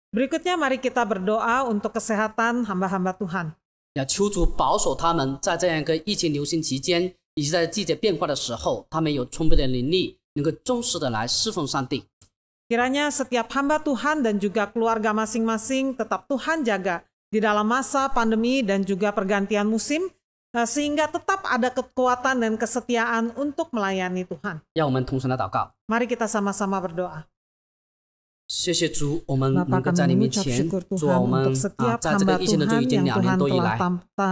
Speaker 2: Berikutnya mari kita berdoa untuk kesehatan hamba-hamba Tuhan.
Speaker 1: 要求主保守他们，在这样一个疫情流行期间，以及在季节变化的时候，他们有充沛的能力，能够忠实的来侍奉上帝。
Speaker 2: Kiranya setiap hamba Tuhan dan juga keluarga masing-masing tetap Tuhan jaga di dalam masa pandemi dan juga pergantian musim, sehingga tetap ada kekuatan dan kesetiaan untuk melayani Tuhan.
Speaker 1: 让我们同声来祷告。
Speaker 2: Mari kita sama-sama berdoa.
Speaker 1: 谢谢主，我们能
Speaker 2: Bapa
Speaker 1: 够在
Speaker 2: kami
Speaker 1: 你面
Speaker 2: mengucap
Speaker 1: 前，
Speaker 2: syukur
Speaker 1: 主啊，我
Speaker 2: Tuhan
Speaker 1: 们
Speaker 2: untuk setiap
Speaker 1: 在这个
Speaker 2: hamba
Speaker 1: 疫情的这
Speaker 2: Tuhan
Speaker 1: 已经
Speaker 2: yang
Speaker 1: 2年
Speaker 2: Tuhan
Speaker 1: 多以
Speaker 2: telah
Speaker 1: 来，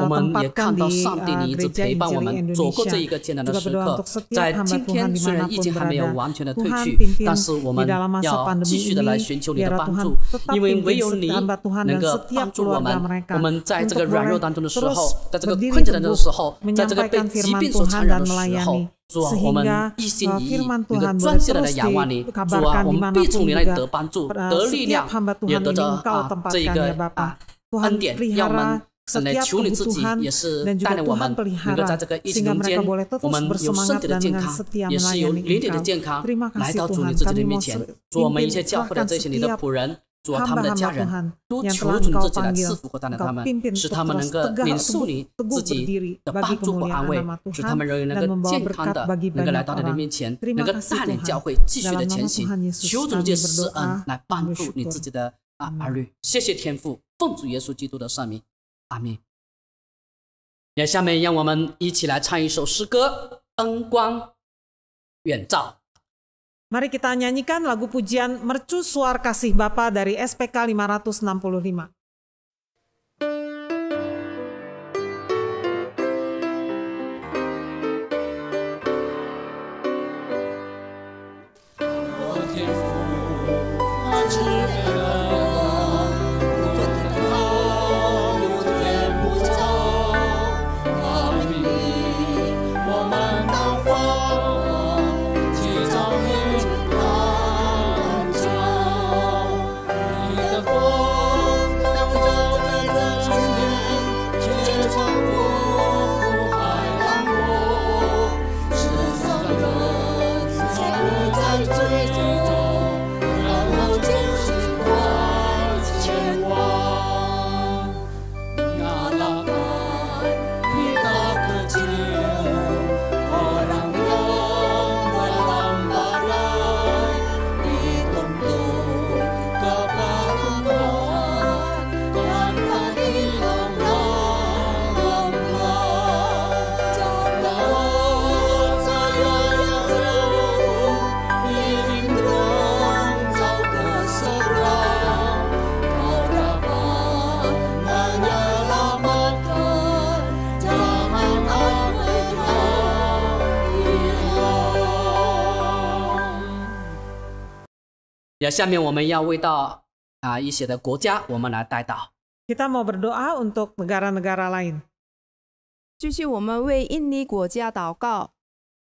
Speaker 1: 我们也
Speaker 2: tempatkan
Speaker 1: 看到
Speaker 2: di
Speaker 1: 上帝你一直
Speaker 2: gereja
Speaker 1: 陪伴我
Speaker 2: Injili
Speaker 1: 们走过这
Speaker 2: Indonesia.
Speaker 1: 一个艰难的
Speaker 2: Juga
Speaker 1: 时
Speaker 2: berdoa
Speaker 1: 刻
Speaker 2: untuk。setiap
Speaker 1: 在
Speaker 2: hamba
Speaker 1: 今
Speaker 2: Tuhan
Speaker 1: 天虽然疫
Speaker 2: dimanapun
Speaker 1: 情还没有
Speaker 2: berada.
Speaker 1: 完全的退
Speaker 2: Tuhan
Speaker 1: 去，
Speaker 2: pimpin
Speaker 1: 但是我
Speaker 2: di
Speaker 1: 们
Speaker 2: dalam masa
Speaker 1: 要
Speaker 2: pandemi
Speaker 1: 继续的来
Speaker 2: ini,
Speaker 1: 寻求你的
Speaker 2: biarlah
Speaker 1: 帮
Speaker 2: Tuhan
Speaker 1: 助，
Speaker 2: tetap
Speaker 1: 因为唯
Speaker 2: pimpin
Speaker 1: 有你
Speaker 2: hamba Tuhan
Speaker 1: 能
Speaker 2: dan
Speaker 1: 够
Speaker 2: setiap
Speaker 1: 帮助我
Speaker 2: keluarga
Speaker 1: 们。
Speaker 2: mereka
Speaker 1: 我们在这个
Speaker 2: untuk
Speaker 1: 软弱
Speaker 2: boleh
Speaker 1: 当中的时
Speaker 2: terus
Speaker 1: 候，在这个
Speaker 2: berdiri
Speaker 1: 困境当中的时
Speaker 2: teguh
Speaker 1: 候，在这个被
Speaker 2: menyampaikan
Speaker 1: 疾
Speaker 2: firman
Speaker 1: 病所
Speaker 2: Tuhan
Speaker 1: 缠绕
Speaker 2: dan
Speaker 1: 的时候，
Speaker 2: melayani
Speaker 1: 主啊，我们
Speaker 2: sehingga
Speaker 1: 一心一意，
Speaker 2: firman
Speaker 1: 能够
Speaker 2: Tuhan
Speaker 1: 专
Speaker 2: boleh
Speaker 1: 心的来
Speaker 2: terus
Speaker 1: 仰望你。主啊，
Speaker 2: dikabarkan
Speaker 1: 我们必
Speaker 2: dimanapun
Speaker 1: 从你那里
Speaker 2: juga
Speaker 1: 得帮助，得力
Speaker 2: setiap
Speaker 1: 量，
Speaker 2: hamba
Speaker 1: 也
Speaker 2: Tuhan
Speaker 1: 得
Speaker 2: ini
Speaker 1: 着
Speaker 2: Engkau
Speaker 1: 这一
Speaker 2: tempatkan
Speaker 1: 个
Speaker 2: ya Bapa.
Speaker 1: 恩
Speaker 2: Tuhan
Speaker 1: 典，让我们
Speaker 2: pelihara
Speaker 1: 来
Speaker 2: setiap
Speaker 1: 求你自己，
Speaker 2: kebutuhan
Speaker 1: 也是
Speaker 2: dan
Speaker 1: 带
Speaker 2: juga
Speaker 1: 领我
Speaker 2: Tuhan
Speaker 1: 们能够在
Speaker 2: pelihara
Speaker 1: 这个疫情
Speaker 2: sehingga
Speaker 1: 中间
Speaker 2: mereka boleh，
Speaker 1: 我
Speaker 2: terus
Speaker 1: 们有身
Speaker 2: bersemangat
Speaker 1: 体的
Speaker 2: dan
Speaker 1: 健
Speaker 2: dengan
Speaker 1: 康，
Speaker 2: setia
Speaker 1: 也是有
Speaker 2: melayani
Speaker 1: 灵体的
Speaker 2: Engkau.
Speaker 1: 健康，
Speaker 2: Terima
Speaker 1: 来
Speaker 2: kasih
Speaker 1: 到主你
Speaker 2: Tuhan,
Speaker 1: 自己的
Speaker 2: kami
Speaker 1: 面
Speaker 2: mau
Speaker 1: 前。主，我们一切
Speaker 2: pimpin
Speaker 1: 教会的
Speaker 2: bahkan
Speaker 1: 这些你的
Speaker 2: setiap
Speaker 1: 仆人，主啊，他们的
Speaker 2: hamba-hamba
Speaker 1: 家人，
Speaker 2: Tuhan
Speaker 1: 都
Speaker 2: yang
Speaker 1: 求
Speaker 2: telah
Speaker 1: 主你
Speaker 2: Engkau
Speaker 1: 自己来
Speaker 2: panggil,
Speaker 1: 赐福和带领
Speaker 2: Engkau
Speaker 1: 他们，
Speaker 2: pimpin
Speaker 1: 使
Speaker 2: untuk
Speaker 1: 他们能
Speaker 2: terus
Speaker 1: 够
Speaker 2: tegak
Speaker 1: 领受你
Speaker 2: teguh
Speaker 1: 自己
Speaker 2: berdiri
Speaker 1: 的
Speaker 2: bagi
Speaker 1: 帮助和安
Speaker 2: kemuliaan
Speaker 1: 慰，
Speaker 2: nama
Speaker 1: 使他
Speaker 2: Tuhan
Speaker 1: 们仍然
Speaker 2: dan
Speaker 1: 能够
Speaker 2: membawa
Speaker 1: 健康
Speaker 2: berkat
Speaker 1: 的
Speaker 2: bagi
Speaker 1: 能够来
Speaker 2: banyak
Speaker 1: 到你的
Speaker 2: orang.
Speaker 1: 面前，
Speaker 2: Terima
Speaker 1: 能够
Speaker 2: kasih
Speaker 1: 带领
Speaker 2: Tuhan.
Speaker 1: 教会继续
Speaker 2: Dalam
Speaker 1: 的
Speaker 2: nama
Speaker 1: 前行。
Speaker 2: Tuhan Yesus
Speaker 1: 求主
Speaker 2: kami
Speaker 1: 借施恩
Speaker 2: berdoa
Speaker 1: 来帮
Speaker 2: dan
Speaker 1: 助你
Speaker 2: bersyukur.
Speaker 1: 自己的儿女。谢谢天父，奉主耶稣基督的圣名，阿门。也下面让我们一起来唱一首诗歌《恩光远照》。
Speaker 2: Mari kita nyanyikan lagu pujian Mercu Suar Kasih Bapa dari SPK 565.
Speaker 1: Ya, 下面我们要为到一些的国家，我们来带祷。
Speaker 2: Kita mau berdoa untuk negara-negara lain.
Speaker 4: 继续我们为印尼国家祷告。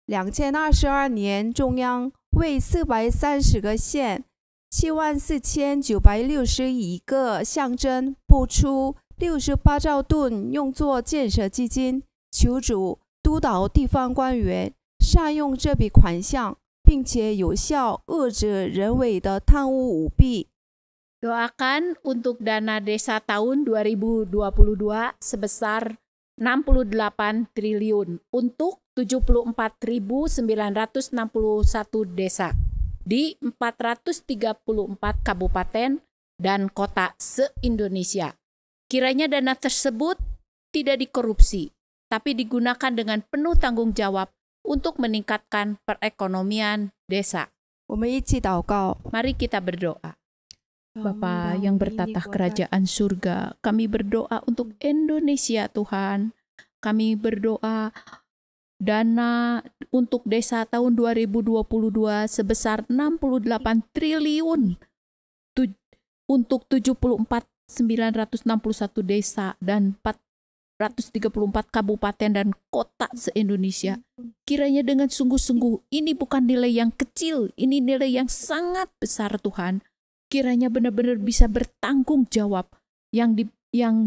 Speaker 4: 2022年，中央为430个县、74961个乡镇拨出68兆吨，用作建设基金。求主督导地方官员善用这笔款项，并且有效遏制人为的贪污舞弊。
Speaker 5: Doakan untuk dana desa tahun 2022 sebesar 68 triliun untuk 74.961 desa di 434 kabupaten dan kota se-Indonesia. Kiranya dana tersebut tidak dikorupsi, tapi digunakan dengan penuh tanggung jawab untuk meningkatkan perekonomian desa.
Speaker 4: 我们一起祷告。
Speaker 5: Mari kita berdoa. Bapa yang bertatah kerajaan surga, kami berdoa untuk Indonesia Tuhan. Kami berdoa dana untuk desa tahun 2022 sebesar 68 triliun untuk 74.961 desa dan 434 kabupaten dan kota se-Indonesia. Kiranya dengan sungguh-sungguh, ini bukan nilai yang kecil, ini nilai yang sangat besar Tuhan. Kiranya benar-benar bisa bertanggung jawab yang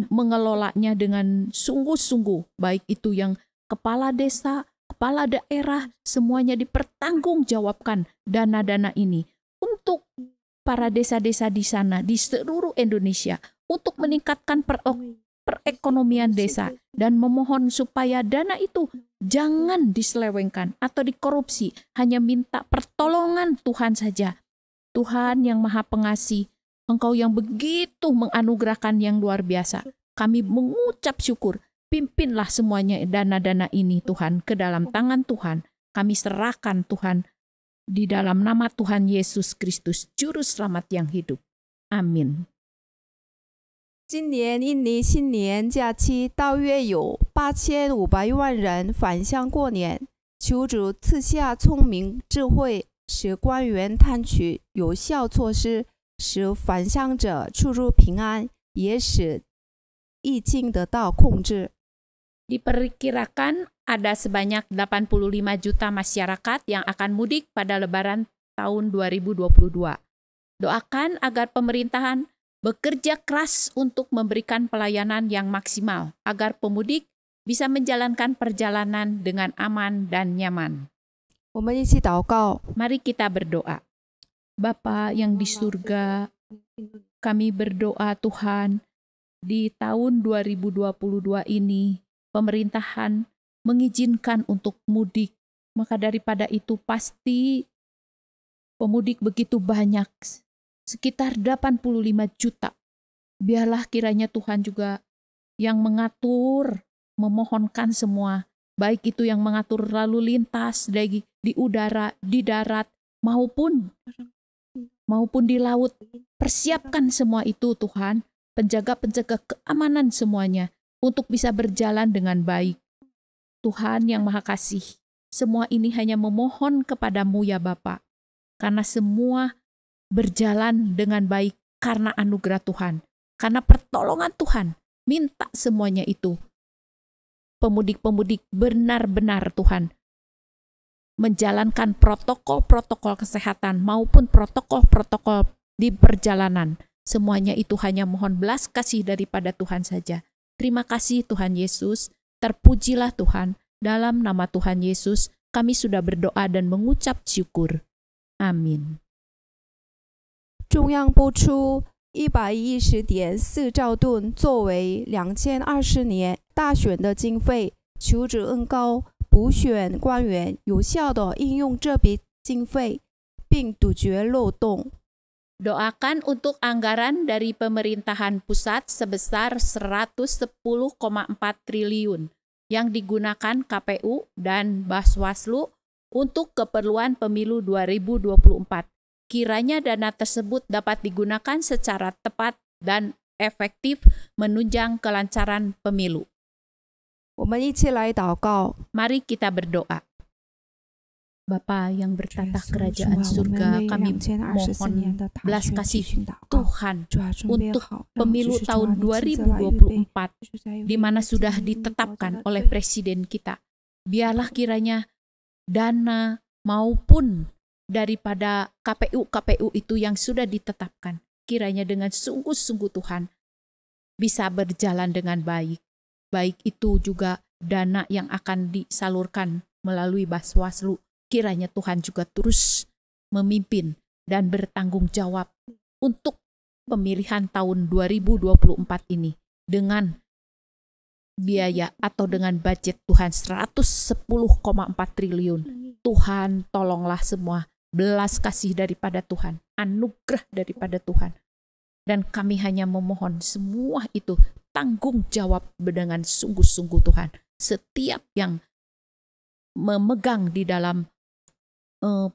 Speaker 5: mengelolanya dengan sungguh-sungguh, baik itu yang kepala desa, kepala daerah, semuanya dipertanggungjawabkan dana-dana ini untuk para desa-desa di sana di seluruh Indonesia untuk meningkatkan perekonomian desa dan memohon supaya dana itu jangan diselewengkan atau dikorupsi, hanya minta pertolongan Tuhan saja. Tuhan yang Maha Pengasih, Engkau yang begitu menganugerahkan yang luar biasa. Kami mengucap syukur, pimpinlah semuanya dana-dana ini Tuhan ke dalam tangan Tuhan. Kami serahkan Tuhan di dalam nama Tuhan Yesus Kristus, Juru Selamat yang hidup. Amin.
Speaker 4: 今年印尼新年假期大约有8500万人返乡过年，求主赐下聪明智慧，使官员探取有效措施，使返乡者出入平安，也使疫情得到控制。
Speaker 5: Diperkirakan ada sebanyak 85 juta masyarakat yang akan mudik pada Lebaran tahun 2022. Doakan agar pemerintahan bekerja keras untuk memberikan pelayanan yang maksimal, agar pemudik bisa menjalankan perjalanan dengan aman dan nyaman.
Speaker 4: 我们一起祷告。
Speaker 5: Mari kita berdoa. Bapa yang di surga, kami berdoa Tuhan, di tahun 2022 ini, pemerintahan mengizinkan untuk mudik. Maka daripada itu pasti pemudik begitu banyak, sekitar 85 juta. Biarlah kiranya Tuhan juga yang mengatur, memohonkan semua, baik itu yang mengatur lalu lintas di udara, di darat, maupun di laut. Persiapkan semua itu Tuhan, penjaga-penjaga keamanan semuanya, untuk bisa berjalan dengan baik. Tuhan yang Maha Kasih, semua ini hanya memohon kepadamu ya Bapa, karena semua berjalan dengan baik karena anugerah Tuhan, karena pertolongan Tuhan. Minta semuanya itu. Pemudik-pemudik benar-benar Tuhan menjalankan protokol-protokol kesehatan maupun protokol-protokol di perjalanan. Semuanya itu hanya mohon belas kasih daripada Tuhan saja. Terima kasih Tuhan Yesus, terpujilah Tuhan. Dalam nama Tuhan Yesus, kami sudah berdoa dan mengucap syukur. Amin.
Speaker 4: 中央拨出110.4兆吨作为2020年大选的经费，求主恩膏补选官员，有效地应用这笔经费，并杜绝漏洞。
Speaker 5: Doakan untuk anggaran dari pemerintahan pusat sebesar 110,4 triliun yang digunakan KPU dan Bawaslu untuk keperluan pemilu 2024. Kiranya dana tersebut dapat digunakan secara tepat dan efektif menunjang kelancaran pemilu.
Speaker 4: 我们一起来祷告。
Speaker 5: Mari kita berdoa. Bapa yang bertata kerajaan surga, kami mohon belas kasih Tuhan untuk pemilu tahun 2024, di mana sudah ditetapkan oleh Presiden kita. Biarlah kiranya dana maupun daripada KPU itu yang sudah ditetapkan, kiranya dengan sungguh-sungguh Tuhan bisa berjalan dengan baik. Baik itu juga dana yang akan disalurkan melalui Bawaslu. Kiranya Tuhan juga terus memimpin dan bertanggung jawab untuk pemilihan tahun 2024 ini dengan biaya atau dengan budget Tuhan 110,4 triliun. Tuhan tolonglah semua, belas kasih daripada Tuhan, anugerah daripada Tuhan. Dan kami hanya memohon semua itu tanggung jawab dengan sungguh-sungguh Tuhan. Setiap yang memegang di dalam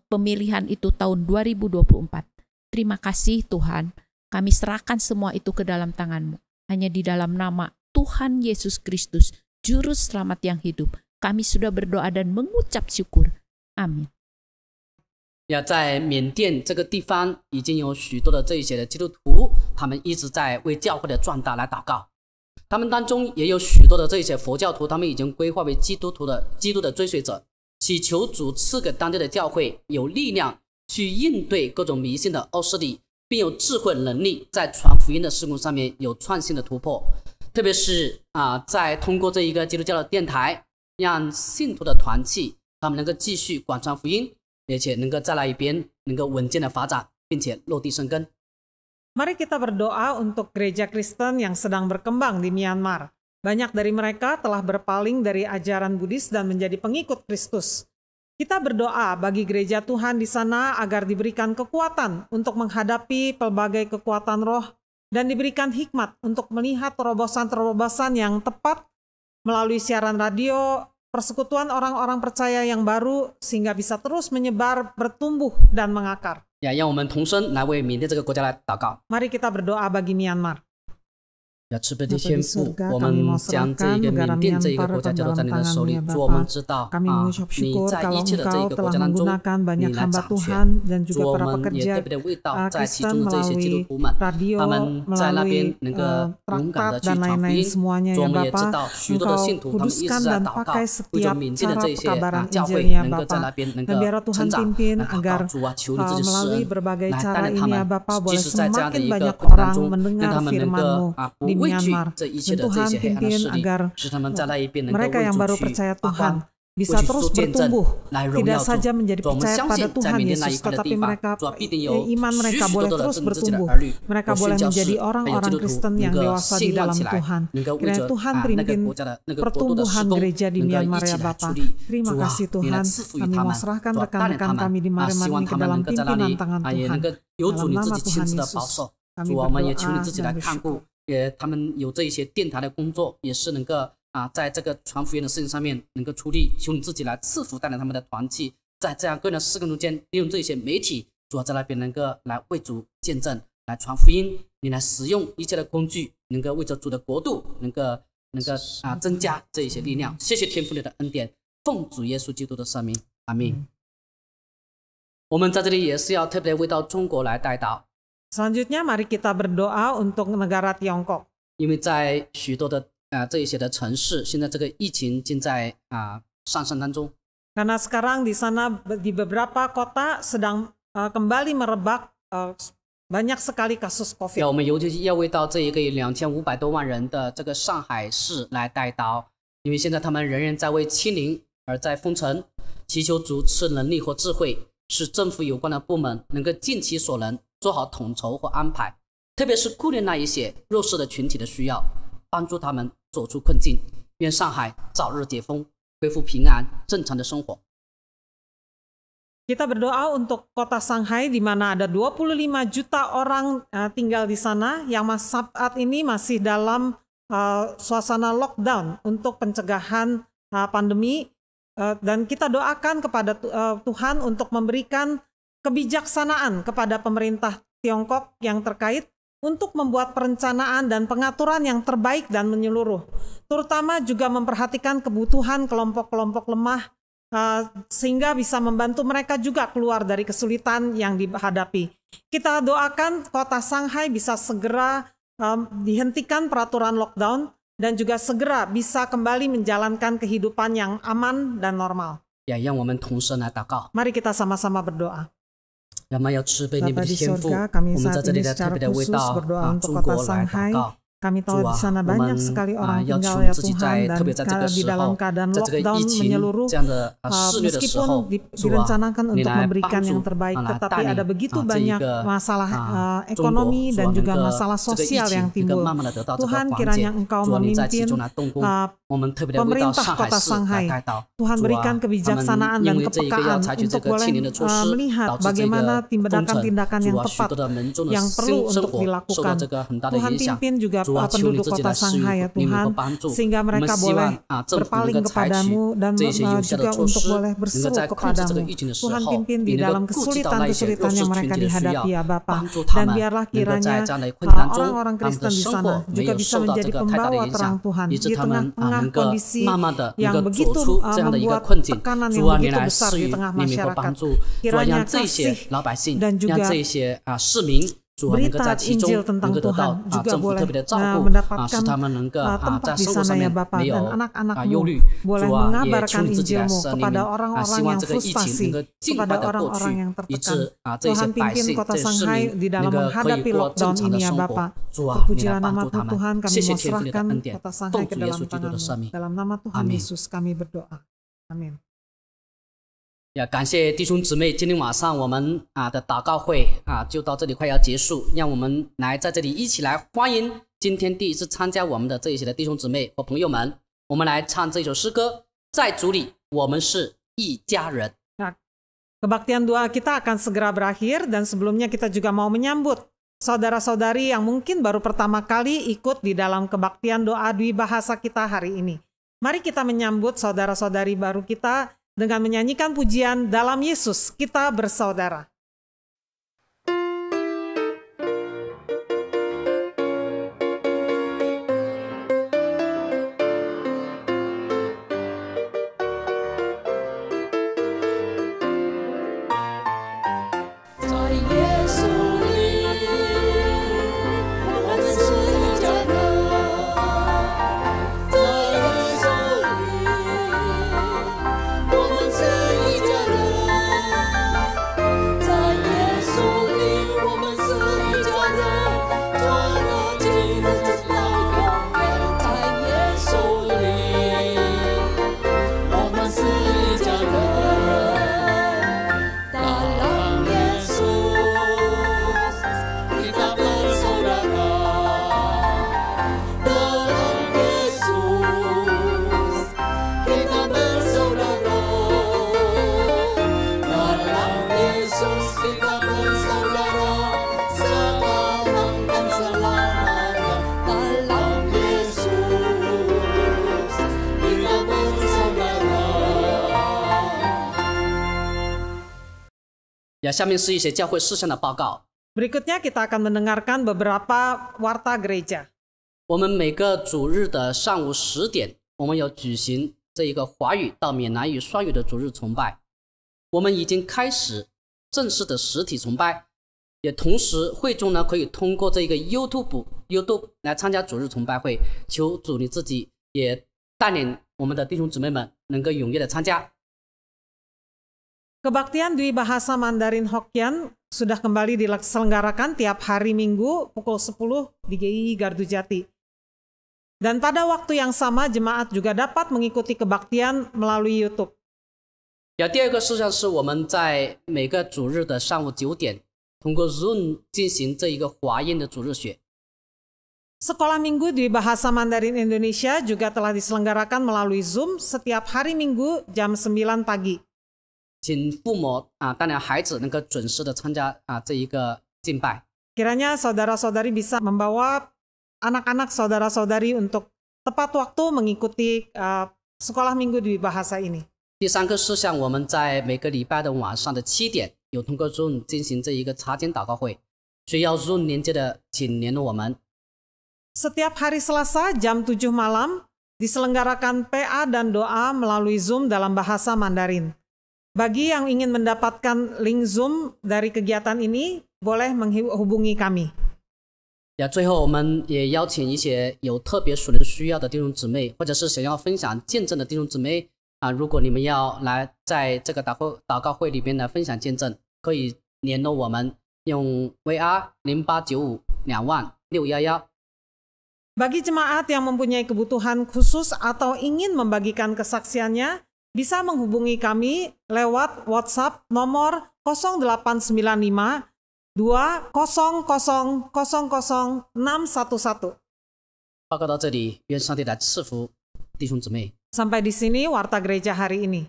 Speaker 5: pemilihan itu tahun 2024. Terima kasih Tuhan, kami serahkan semua itu ke dalam tangan-Mu. Hanya di dalam nama Tuhan Yesus Kristus, Juru Selamat yang hidup, kami sudah berdoa dan mengucap syukur. Amin.
Speaker 1: 在缅甸这个地方，已经有许多的这一些的基督徒，他们一直在为教会的壮大来祷告。他们当中也有许多的这一些佛教徒，他们已经归化为基督的追随者。祈求主赐给当地的教会有力量去应对各种迷信的恶势力，并有智慧能力在传福音的事工上面有创新的突破。特别是在通过这一个基督教的电台，让信徒的团契他们能够继续广传福音，而且能够在那一边能够稳健的发展，并且落地生根。
Speaker 2: Mari kita berdoa untuk gereja Kristen yang sedang berkembang di Myanmar. Banyak dari mereka telah berpaling dari ajaran Buddhis dan menjadi pengikut Kristus. Kita berdoa bagi gereja Tuhan di sana agar diberikan kekuatan untuk menghadapi pelbagai kekuatan roh dan diberikan hikmat untuk melihat terobosan-terobosan yang tepat melalui siaran radio, persekutuan orang-orang percaya yang baru sehingga bisa terus menyebar, bertumbuh, dan mengakar.
Speaker 1: 也让我们同声来为缅甸这个国家来祷告。
Speaker 2: Mari kita berdoa bagi Myanmar.
Speaker 1: 慈悲的
Speaker 2: Bapa
Speaker 1: 天
Speaker 2: di
Speaker 1: 父，
Speaker 2: surga,
Speaker 1: 我
Speaker 2: kami
Speaker 1: 们
Speaker 2: mau
Speaker 1: 将这
Speaker 2: serahkan
Speaker 1: 一个
Speaker 2: negara
Speaker 1: 缅甸这一个
Speaker 2: Myanmar
Speaker 1: 国家
Speaker 2: ke
Speaker 1: 交托在
Speaker 2: dalam
Speaker 1: 你的手里，
Speaker 2: tangan-Mu ya
Speaker 1: 主我们
Speaker 2: Bapa.
Speaker 1: 知道
Speaker 2: Kami
Speaker 1: 啊，
Speaker 2: mengucap
Speaker 1: 你
Speaker 2: syukur
Speaker 1: 在
Speaker 2: kalau
Speaker 1: 一切的这
Speaker 2: Engkau
Speaker 1: 个国
Speaker 2: telah
Speaker 1: 家当中，
Speaker 2: menggunakan
Speaker 1: 你
Speaker 2: banyak
Speaker 1: 来
Speaker 2: hamba
Speaker 1: 掌权。
Speaker 2: Tuhan dan
Speaker 1: 主
Speaker 2: juga
Speaker 1: 我
Speaker 2: para
Speaker 1: 们也
Speaker 2: pekerja
Speaker 1: 特别的为到在其
Speaker 2: Kristen
Speaker 1: 中的这些基督
Speaker 2: melalui
Speaker 1: 徒们，
Speaker 2: radio,
Speaker 1: 他们在那边
Speaker 2: melalui
Speaker 1: 能够勇敢
Speaker 2: traktat
Speaker 1: 的去
Speaker 2: dan
Speaker 1: 传福
Speaker 2: lain-lain
Speaker 1: 音。
Speaker 2: semuanya
Speaker 1: 主我
Speaker 2: ya
Speaker 1: 们也知
Speaker 2: Bapa.
Speaker 1: 道许多的
Speaker 2: Engkau
Speaker 1: 信徒他们一直
Speaker 2: kuduskan
Speaker 1: 在
Speaker 2: dan
Speaker 1: 祷告，
Speaker 2: pakai
Speaker 1: 为着
Speaker 2: setiap
Speaker 1: 缅甸的
Speaker 2: cara
Speaker 1: 这些
Speaker 2: pekabaran
Speaker 1: 教会
Speaker 2: Injilnya
Speaker 1: 能够在
Speaker 2: Bapa.
Speaker 1: 那边能
Speaker 2: Dan
Speaker 1: 够
Speaker 2: biarlah
Speaker 1: 成
Speaker 2: Tuhan
Speaker 1: 长
Speaker 2: pimpin
Speaker 1: 来祷
Speaker 2: agar
Speaker 1: 告。主啊，求你这些施
Speaker 2: melalui
Speaker 1: 恩
Speaker 2: berbagai
Speaker 1: 来带
Speaker 2: cara
Speaker 1: 领他
Speaker 2: ini ya
Speaker 1: 们，
Speaker 2: Bapa
Speaker 1: 即
Speaker 2: boleh
Speaker 1: 使在这样的
Speaker 2: semakin
Speaker 1: 一个
Speaker 2: banyak
Speaker 1: 过程当
Speaker 2: orang
Speaker 1: 中，让
Speaker 2: mendengar
Speaker 1: 他们能
Speaker 2: firman-Mu
Speaker 1: 够不
Speaker 2: di
Speaker 1: 畏惧
Speaker 2: Myanmar.
Speaker 1: 这一切
Speaker 2: Dan
Speaker 1: 的这
Speaker 2: Tuhan
Speaker 1: 些黑暗的
Speaker 2: pimpin
Speaker 1: 势力，
Speaker 2: agar
Speaker 1: 使他们在那一边能够
Speaker 2: mereka
Speaker 1: 为
Speaker 2: yang
Speaker 1: 主
Speaker 2: baru
Speaker 1: 去
Speaker 2: percaya
Speaker 1: 发
Speaker 2: Tuhan
Speaker 1: 光，
Speaker 2: bisa
Speaker 1: 为去
Speaker 2: terus
Speaker 1: 做见证
Speaker 2: bertumbuh,
Speaker 1: 来荣
Speaker 2: tidak
Speaker 1: 耀主。
Speaker 2: saja menjadi
Speaker 1: 主，我们
Speaker 2: percaya
Speaker 1: 相
Speaker 2: pada
Speaker 1: 信在
Speaker 2: Tuhan
Speaker 1: 缅甸那一
Speaker 2: Yesus,
Speaker 1: 块的
Speaker 2: tetapi
Speaker 1: 地方，
Speaker 2: mereka
Speaker 1: 主啊，必定有
Speaker 2: iman
Speaker 1: 许
Speaker 2: mereka
Speaker 1: 许多
Speaker 2: boleh
Speaker 1: 多的
Speaker 2: terus
Speaker 1: 真自己的
Speaker 2: bertumbuh.
Speaker 1: 儿女，
Speaker 2: Mereka
Speaker 1: 有
Speaker 2: boleh
Speaker 1: 宣教
Speaker 2: menjadi
Speaker 1: 士，还有
Speaker 2: orang-orang
Speaker 1: 基督徒
Speaker 2: Kristen
Speaker 1: 能
Speaker 2: yang
Speaker 1: 够
Speaker 2: dewasa di
Speaker 1: 兴旺
Speaker 2: dalam
Speaker 1: 起来，
Speaker 2: Tuhan.
Speaker 1: 能够为
Speaker 2: Kiranya
Speaker 1: 着
Speaker 2: Tuhan
Speaker 1: 那个
Speaker 2: pimpin
Speaker 1: 国家的那个国度的施
Speaker 2: pertumbuhan
Speaker 1: 工，
Speaker 2: gereja di
Speaker 1: 能够
Speaker 2: Myanmar
Speaker 1: 一
Speaker 2: ya
Speaker 1: 起来
Speaker 2: Bapa.
Speaker 1: 处理。
Speaker 2: Terima
Speaker 1: 主啊，
Speaker 2: kasih
Speaker 1: 你来
Speaker 2: Tuhan.
Speaker 1: 赐福于
Speaker 2: Kami
Speaker 1: 他
Speaker 2: mau
Speaker 1: 们，
Speaker 2: serahkan
Speaker 1: 主啊，带领他
Speaker 2: rekan-rekan
Speaker 1: 们
Speaker 2: kami di
Speaker 1: 啊，希
Speaker 2: Myanmar
Speaker 1: 望
Speaker 2: ini
Speaker 1: 他
Speaker 2: ke
Speaker 1: 们
Speaker 2: dalam
Speaker 1: 能够在那
Speaker 2: pimpinan
Speaker 1: 里
Speaker 2: tangan
Speaker 1: 啊，也能
Speaker 2: Tuhan.
Speaker 1: 够有
Speaker 2: Dalam
Speaker 1: 主你自
Speaker 2: nama
Speaker 1: 己亲
Speaker 2: Tuhan
Speaker 1: 自的
Speaker 2: Yesus,
Speaker 1: 保守。
Speaker 2: kami
Speaker 1: 主啊，我们也求你
Speaker 2: berdoa
Speaker 1: 自己来
Speaker 2: dan
Speaker 1: 看
Speaker 2: bersyukur.
Speaker 1: 顾，也他们有这一些电台的工作，也是能够啊，在这个传福音的事情上面能够出力，求你自己来赐福带领他们的团契，在这样个人的事工中间，利用这些媒体，主啊，在那边能够来为主见证，来传福音，你来使用一切的工具，能够为着主的国度，能够啊增加这一些力量。谢谢天父你的恩典，奉主耶稣基督的圣名，阿门。我们在这里也是要特别为到中国来代祷。
Speaker 2: Selanjutnya mari kita berdoa untuk negara Tiongkok.
Speaker 1: 因为在许多的这一些的城市，现在这个疫情正在上升当中。
Speaker 2: Karena sekarang di sana di beberapa kota sedang kembali merebak banyak sekali kasus
Speaker 1: 要
Speaker 2: COVID.
Speaker 1: 我们尤其是要为到这一个2500多万人的这个上海市来代祷，因为现在他们仍然在为清零而在封城，祈求主赐能力和智慧，使政府有关的部门能够尽其所能做好统筹和安排，特别是顾念那一些弱势的群体的需要，帮助他们走出困境。愿上海早日解封，恢复平安正常的生活。
Speaker 2: Kita berdoa untuk kota Shanghai di mana ada 25 juta orang tinggal di sana yang saat ini masih dalam suasana lockdown untuk pencegahan pandemi, dan kita doakan kepada Tuhan untuk memberikan kebijaksanaan kepada pemerintah Tiongkok yang terkait untuk membuat perencanaan dan pengaturan yang terbaik dan menyeluruh, terutama juga memperhatikan kebutuhan kelompok-kelompok lemah sehingga bisa membantu mereka juga keluar dari kesulitan yang dihadapi. Kita doakan kota Shanghai bisa segera dihentikan peraturan lockdown dan juga segera bisa kembali menjalankan kehidupan yang aman dan normal.
Speaker 1: 也让我们同声来祷告。
Speaker 2: Mari kita sama-sama berdoa.
Speaker 1: 让我们要慈悲你们
Speaker 2: Bapa
Speaker 1: 的
Speaker 2: di
Speaker 1: 天父，
Speaker 2: surga, kami
Speaker 1: 我们在
Speaker 2: saat
Speaker 1: 这里
Speaker 2: ini
Speaker 1: 的特
Speaker 2: secara
Speaker 1: 别的为
Speaker 2: khusus
Speaker 1: 到
Speaker 2: berdoa untuk
Speaker 1: 中
Speaker 2: kota
Speaker 1: 国来祷
Speaker 2: Shanghai.
Speaker 1: 告。
Speaker 2: Kami
Speaker 1: 主
Speaker 2: tahu
Speaker 1: 啊
Speaker 2: di sana
Speaker 1: 我
Speaker 2: banyak
Speaker 1: 们
Speaker 2: sekali orang
Speaker 1: 要
Speaker 2: tinggal
Speaker 1: 求
Speaker 2: ya
Speaker 1: 自己
Speaker 2: Tuhan
Speaker 1: 在
Speaker 2: dan
Speaker 1: 特别在这个
Speaker 2: di
Speaker 1: 时
Speaker 2: dalam
Speaker 1: 候，
Speaker 2: keadaan
Speaker 1: 在这个
Speaker 2: lockdown
Speaker 1: 疫情
Speaker 2: menyeluruh
Speaker 1: 这样的肆虐的时
Speaker 2: meskipun
Speaker 1: 候，主啊，
Speaker 2: direncanakan
Speaker 1: 你
Speaker 2: untuk
Speaker 1: 来
Speaker 2: memberikan
Speaker 1: 帮
Speaker 2: yang
Speaker 1: 助
Speaker 2: terbaik,
Speaker 1: 来
Speaker 2: tetapi
Speaker 1: 带
Speaker 2: ada
Speaker 1: 领
Speaker 2: begitu
Speaker 1: 这一
Speaker 2: banyak
Speaker 1: 个
Speaker 2: masalah
Speaker 1: 中国，
Speaker 2: ekonomi
Speaker 1: 主
Speaker 2: dan
Speaker 1: 啊，能
Speaker 2: juga
Speaker 1: 够
Speaker 2: masalah
Speaker 1: 这个疫
Speaker 2: sosial
Speaker 1: 情
Speaker 2: yang
Speaker 1: 能够
Speaker 2: timbul.
Speaker 1: 慢慢的得到这个
Speaker 2: Tuhan
Speaker 1: 缓
Speaker 2: kiranya
Speaker 1: 解。
Speaker 2: Engkau
Speaker 1: 主啊，你在其
Speaker 2: memimpin
Speaker 1: 中来动工，我们特别的为到
Speaker 2: pemerintah
Speaker 1: 上海
Speaker 2: kota
Speaker 1: 市来
Speaker 2: Shanghai.
Speaker 1: 代祷。
Speaker 2: Tuhan
Speaker 1: 主
Speaker 2: berikan
Speaker 1: 啊，他
Speaker 2: kebijaksanaan
Speaker 1: 们因
Speaker 2: dan
Speaker 1: 为这一个
Speaker 2: kepekaan
Speaker 1: 要采取这
Speaker 2: untuk
Speaker 1: 个
Speaker 2: boleh
Speaker 1: 清零的措施，
Speaker 2: melihat
Speaker 1: 导致这
Speaker 2: bagaimana
Speaker 1: 个封城。
Speaker 2: tindakan-tindakan
Speaker 1: 主
Speaker 2: yang
Speaker 1: 啊，许
Speaker 2: tepat
Speaker 1: 多的民众的
Speaker 2: yang perlu
Speaker 1: 生
Speaker 2: untuk
Speaker 1: 活受到
Speaker 2: dilakukan.
Speaker 1: 这个很大的
Speaker 2: Tuhan
Speaker 1: 影响。
Speaker 2: pimpin juga
Speaker 1: 主啊，求你
Speaker 2: penduduk
Speaker 1: 自己
Speaker 2: kota
Speaker 1: 来施
Speaker 2: Shanghai
Speaker 1: 予
Speaker 2: ya
Speaker 1: 怜悯
Speaker 2: Tuhan,
Speaker 1: 和帮助。
Speaker 2: sehingga
Speaker 1: 我们
Speaker 2: mereka
Speaker 1: 希
Speaker 2: boleh
Speaker 1: 望政府能
Speaker 2: berpaling
Speaker 1: 够采取
Speaker 2: kepadamu dan
Speaker 1: 这些有效的
Speaker 2: juga
Speaker 1: 措
Speaker 2: untuk
Speaker 1: 施，
Speaker 2: boleh
Speaker 1: 能够
Speaker 2: berseru
Speaker 1: 在控制这个
Speaker 2: kepadamu.
Speaker 1: 疫情的时
Speaker 2: Tuhan
Speaker 1: 候，
Speaker 2: pimpin di
Speaker 1: 你能
Speaker 2: dalam
Speaker 1: 够顾及到那一些弱
Speaker 2: kesulitan-kesulitan
Speaker 1: 势
Speaker 2: yang
Speaker 1: 群
Speaker 2: mereka
Speaker 1: 体的需
Speaker 2: dihadapi
Speaker 1: 要，
Speaker 2: ya Bapa.
Speaker 1: 帮助他
Speaker 2: Dan
Speaker 1: 们
Speaker 2: biarlah
Speaker 1: 能够在
Speaker 2: kiranya
Speaker 1: 这样的困难当中，
Speaker 2: orang-orang
Speaker 1: 他们
Speaker 2: Kristen
Speaker 1: 的
Speaker 2: di
Speaker 1: 生
Speaker 2: sana
Speaker 1: 活没
Speaker 2: juga
Speaker 1: 有
Speaker 2: bisa
Speaker 1: 受到这
Speaker 2: menjadi
Speaker 1: 个太大的
Speaker 2: pembawa
Speaker 1: 影
Speaker 2: terang
Speaker 1: 响，
Speaker 2: Tuhan
Speaker 1: 以
Speaker 2: di
Speaker 1: 致他们
Speaker 2: tengah-tengah
Speaker 1: 能够
Speaker 2: kondisi
Speaker 1: 慢慢的能
Speaker 2: yang
Speaker 1: 够走
Speaker 2: begitu
Speaker 1: 出这样的一个
Speaker 2: membuat
Speaker 1: 困境。
Speaker 2: tekanan
Speaker 1: 主
Speaker 2: yang
Speaker 1: 啊，你
Speaker 2: begitu
Speaker 1: 来
Speaker 2: besar
Speaker 1: 施
Speaker 2: di
Speaker 1: 予
Speaker 2: tengah
Speaker 1: 怜悯和
Speaker 2: masyarakat.
Speaker 1: 帮助。主啊，
Speaker 2: Kiranya
Speaker 1: 让这些
Speaker 2: kasih
Speaker 1: 老百姓，
Speaker 2: dan
Speaker 1: 让
Speaker 2: juga
Speaker 1: 这些市民。 主啊，能够在
Speaker 2: berita
Speaker 1: 其中
Speaker 2: Injil
Speaker 1: 能
Speaker 2: tentang
Speaker 1: 够得到
Speaker 2: Tuhan juga
Speaker 1: 政府
Speaker 2: boleh
Speaker 1: 特别的照顾，使
Speaker 2: mendapatkan
Speaker 1: 他们能够在
Speaker 2: tempat di
Speaker 1: 生活
Speaker 2: sana
Speaker 1: 上
Speaker 2: ya
Speaker 1: 面
Speaker 2: Bapa
Speaker 1: 没有
Speaker 2: dan
Speaker 1: 忧
Speaker 2: anak-anakmu
Speaker 1: 虑。
Speaker 2: boleh
Speaker 1: 主啊，也
Speaker 2: mengabarkan
Speaker 1: 求你自己来
Speaker 2: Injilmu
Speaker 1: 圣灵
Speaker 2: kepada
Speaker 1: 希
Speaker 2: orang-orang
Speaker 1: 望
Speaker 2: yang
Speaker 1: 这个疫情
Speaker 2: frustasi,
Speaker 1: 能够尽快
Speaker 2: kepada
Speaker 1: 的过
Speaker 2: orang-orang
Speaker 1: 去
Speaker 2: yang，
Speaker 1: 以
Speaker 2: tertekan.
Speaker 1: 致这些
Speaker 2: Tuhan
Speaker 1: 百
Speaker 2: pimpin
Speaker 1: 姓、
Speaker 2: kota
Speaker 1: 这些市
Speaker 2: Shanghai
Speaker 1: 民
Speaker 2: di
Speaker 1: 能
Speaker 2: dalam
Speaker 1: 够可以
Speaker 2: menghadapi
Speaker 1: 过正
Speaker 2: lockdown
Speaker 1: 常的
Speaker 2: ini ya
Speaker 1: 生活
Speaker 2: Bapa. 。
Speaker 1: 主啊，
Speaker 2: Terpujilah
Speaker 1: 你来帮
Speaker 2: nama
Speaker 1: 助他
Speaker 2: Tuhan,
Speaker 1: 们。
Speaker 2: kami
Speaker 1: 谢谢
Speaker 2: mau
Speaker 1: 天父你的
Speaker 2: serahkan
Speaker 1: 恩典，
Speaker 2: kota
Speaker 1: 奉
Speaker 2: Shanghai ke
Speaker 1: 主耶
Speaker 2: dalam
Speaker 1: 稣基督的圣
Speaker 2: tangan-Mu.
Speaker 1: 名。
Speaker 2: Dalam nama Tuhan
Speaker 1: Amin.
Speaker 2: Yesus kami berdoa. Amin.
Speaker 1: 也感谢弟兄姊妹，今天晚上我们的祷告会就到这里快要结束，让我们来在这里一起来欢迎今天第一次参加我们的这一些的弟兄姊妹和朋友们。我们来唱这首诗歌，在主里我们是一家人。
Speaker 2: Kebaktian doa kita akan segera berakhir dan sebelumnya kita juga mau menyambut saudara-saudari yang mungkin baru pertama kali ikut di dalam kebaktian doa Dwi Bahasa kita hari ini. Mari kita menyambut saudara-saudari baru kita dengan menyanyikan pujian Dalam Yesus Kita Bersaudara.
Speaker 1: Ya, 下面是一些教会事项的报告。
Speaker 2: Berikutnya kita akan mendengarkan beberapa warta gereja.
Speaker 1: 我们每个主日的上午10点，我们有举行这一个华语到闽南语双语的主日崇拜。我们已经开始正式的实体崇拜，也同时会众呢可以通过这个 YouTube 来参加主日崇拜会。求主你自己也带领我们的弟兄姊妹们能够踊跃的参加。
Speaker 2: Kebaktian Dwi Bahasa Mandarin Hokkien sudah kembali diselenggarakan tiap hari Minggu pukul 10 di GII Gardu Jati. Dan pada waktu yang sama jemaat juga dapat mengikuti kebaktian melalui YouTube.
Speaker 1: 第二个事项是我们在每个主日的上午9点，通过 Zoom 进行这一个华音的主日学。
Speaker 2: Sekolah Minggu Dwi Bahasa Mandarin Indonesia juga telah diselenggarakan melalui Zoom setiap hari Minggu jam 9 pagi.
Speaker 1: 请父母带领孩子能够准时的参加这一个敬拜。
Speaker 2: Kiranya saudara-saudari bisa membawa anak-anak saudara-saudari untuk tepat waktu mengikuti sekolah Minggu Dwi Bahasa ini.
Speaker 1: 第三个事项，我们在每个礼拜的晚上的7点，有通过 Zoom 进行这一个查经祷告会，需要 Zoom 连接的，请联络我们。
Speaker 2: Setiap hari Selasa jam 7 malam diselenggarakan PA dan doa melalui Zoom dalam bahasa Mandarin. Bagi yang ingin mendapatkan link Zoom dari kegiatan ini, boleh menghubungi kami.
Speaker 1: 最后我们也邀请一些有特别属灵需要的弟兄姊妹，或者是想要分享见证的弟兄姊妹如果你们要来在这个祷告会里边来分享见证，可以联络我们，用 VR 0895 20000 611。
Speaker 2: Bagi jemaat yang mempunyai kebutuhan khusus atau ingin membagikan kesaksiannya, bisa menghubungi kami lewat WhatsApp nomor 0895 20000611。
Speaker 1: 报告到这里，愿上帝来赐福弟兄姊妹。
Speaker 2: Sampai di sini warta gereja hari ini.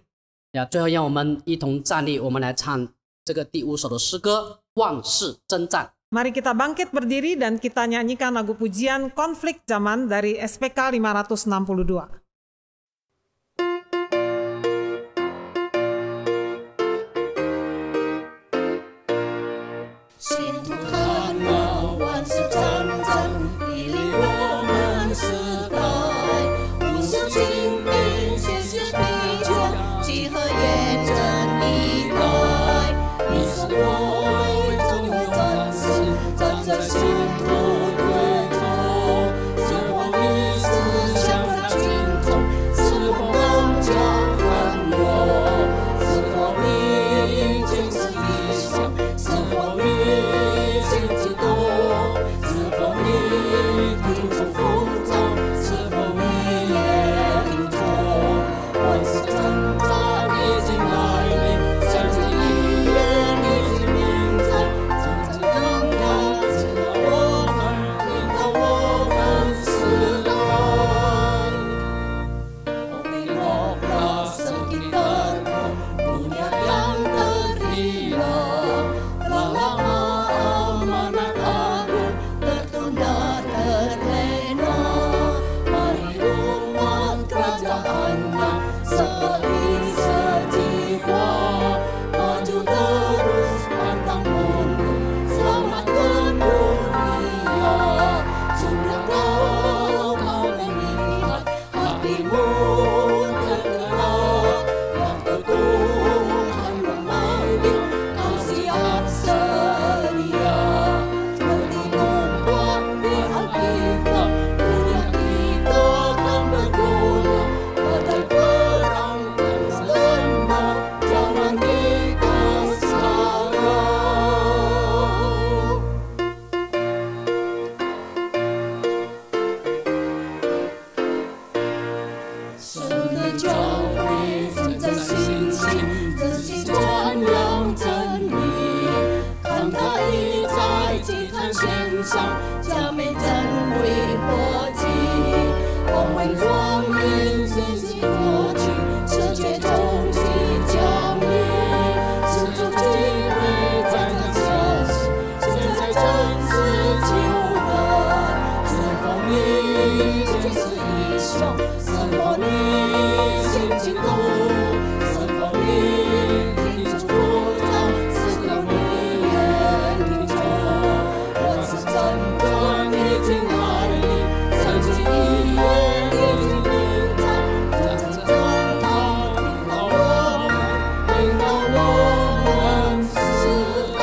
Speaker 1: 最后让我们一同站立，我们来唱这个第5首的诗歌《万事征战》。
Speaker 2: Mari kita bangkit berdiri dan kita nyanyikan lagu pujian Konflik Zaman dari SPK 562.
Speaker 6: 坛献上，加冕真为火祭，光为光明，自己夺取，世界终极降临，是主基督在这消息，现在正是救恩，是否你真是英雄，是否你心惊动，是否你听出呼召，是否你愿听从，我是真正已经来临，神迹一夜已经临到，真正当他领导我们时代。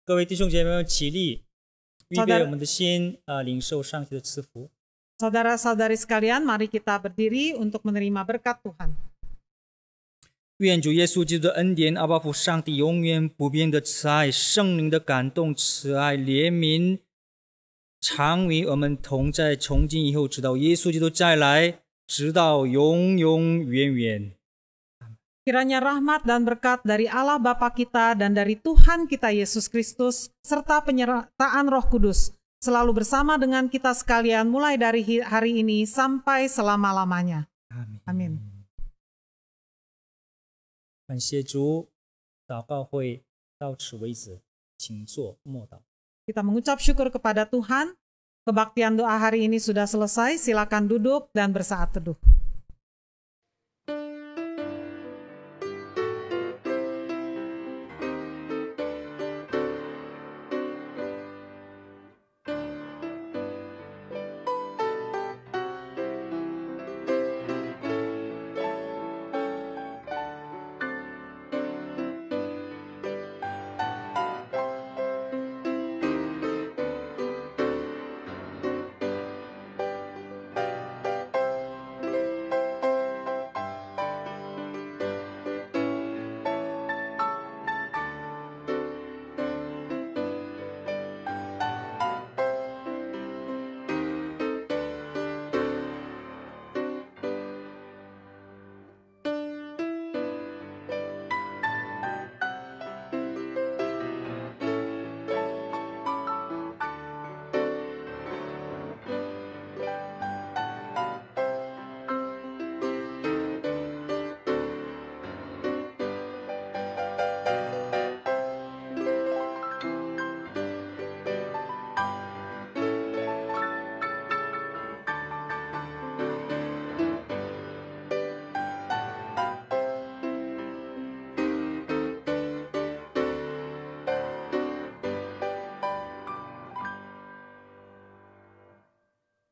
Speaker 3: 各位弟兄姐妹们，起立，预备我们的心，领受上帝的赐福。
Speaker 2: Saudara-saudari sekalian, mari kita berdiri untuk menerima berkat Tuhan.
Speaker 3: 愿主耶稣基督的恩典、阿爸父上帝永远不变的慈爱、圣灵的感动、慈爱、怜悯，常与我们同在，从今以后，直到耶稣基督再来，直到永永远远。
Speaker 2: Kiranya rahmat dan berkat dari Allah Bapa kita dan dari Tuhan kita Yesus Kristus, serta penyertaan Roh Kudus, selalu bersama dengan kita sekalian mulai dari hari ini sampai selama-lamanya. Amin.
Speaker 3: 感谢主，祷告会到此为止，请坐默祷。
Speaker 2: Kita mengucap syukur kepada Tuhan. Kebaktian doa hari ini sudah selesai. Silakan duduk dan bersaat teduh.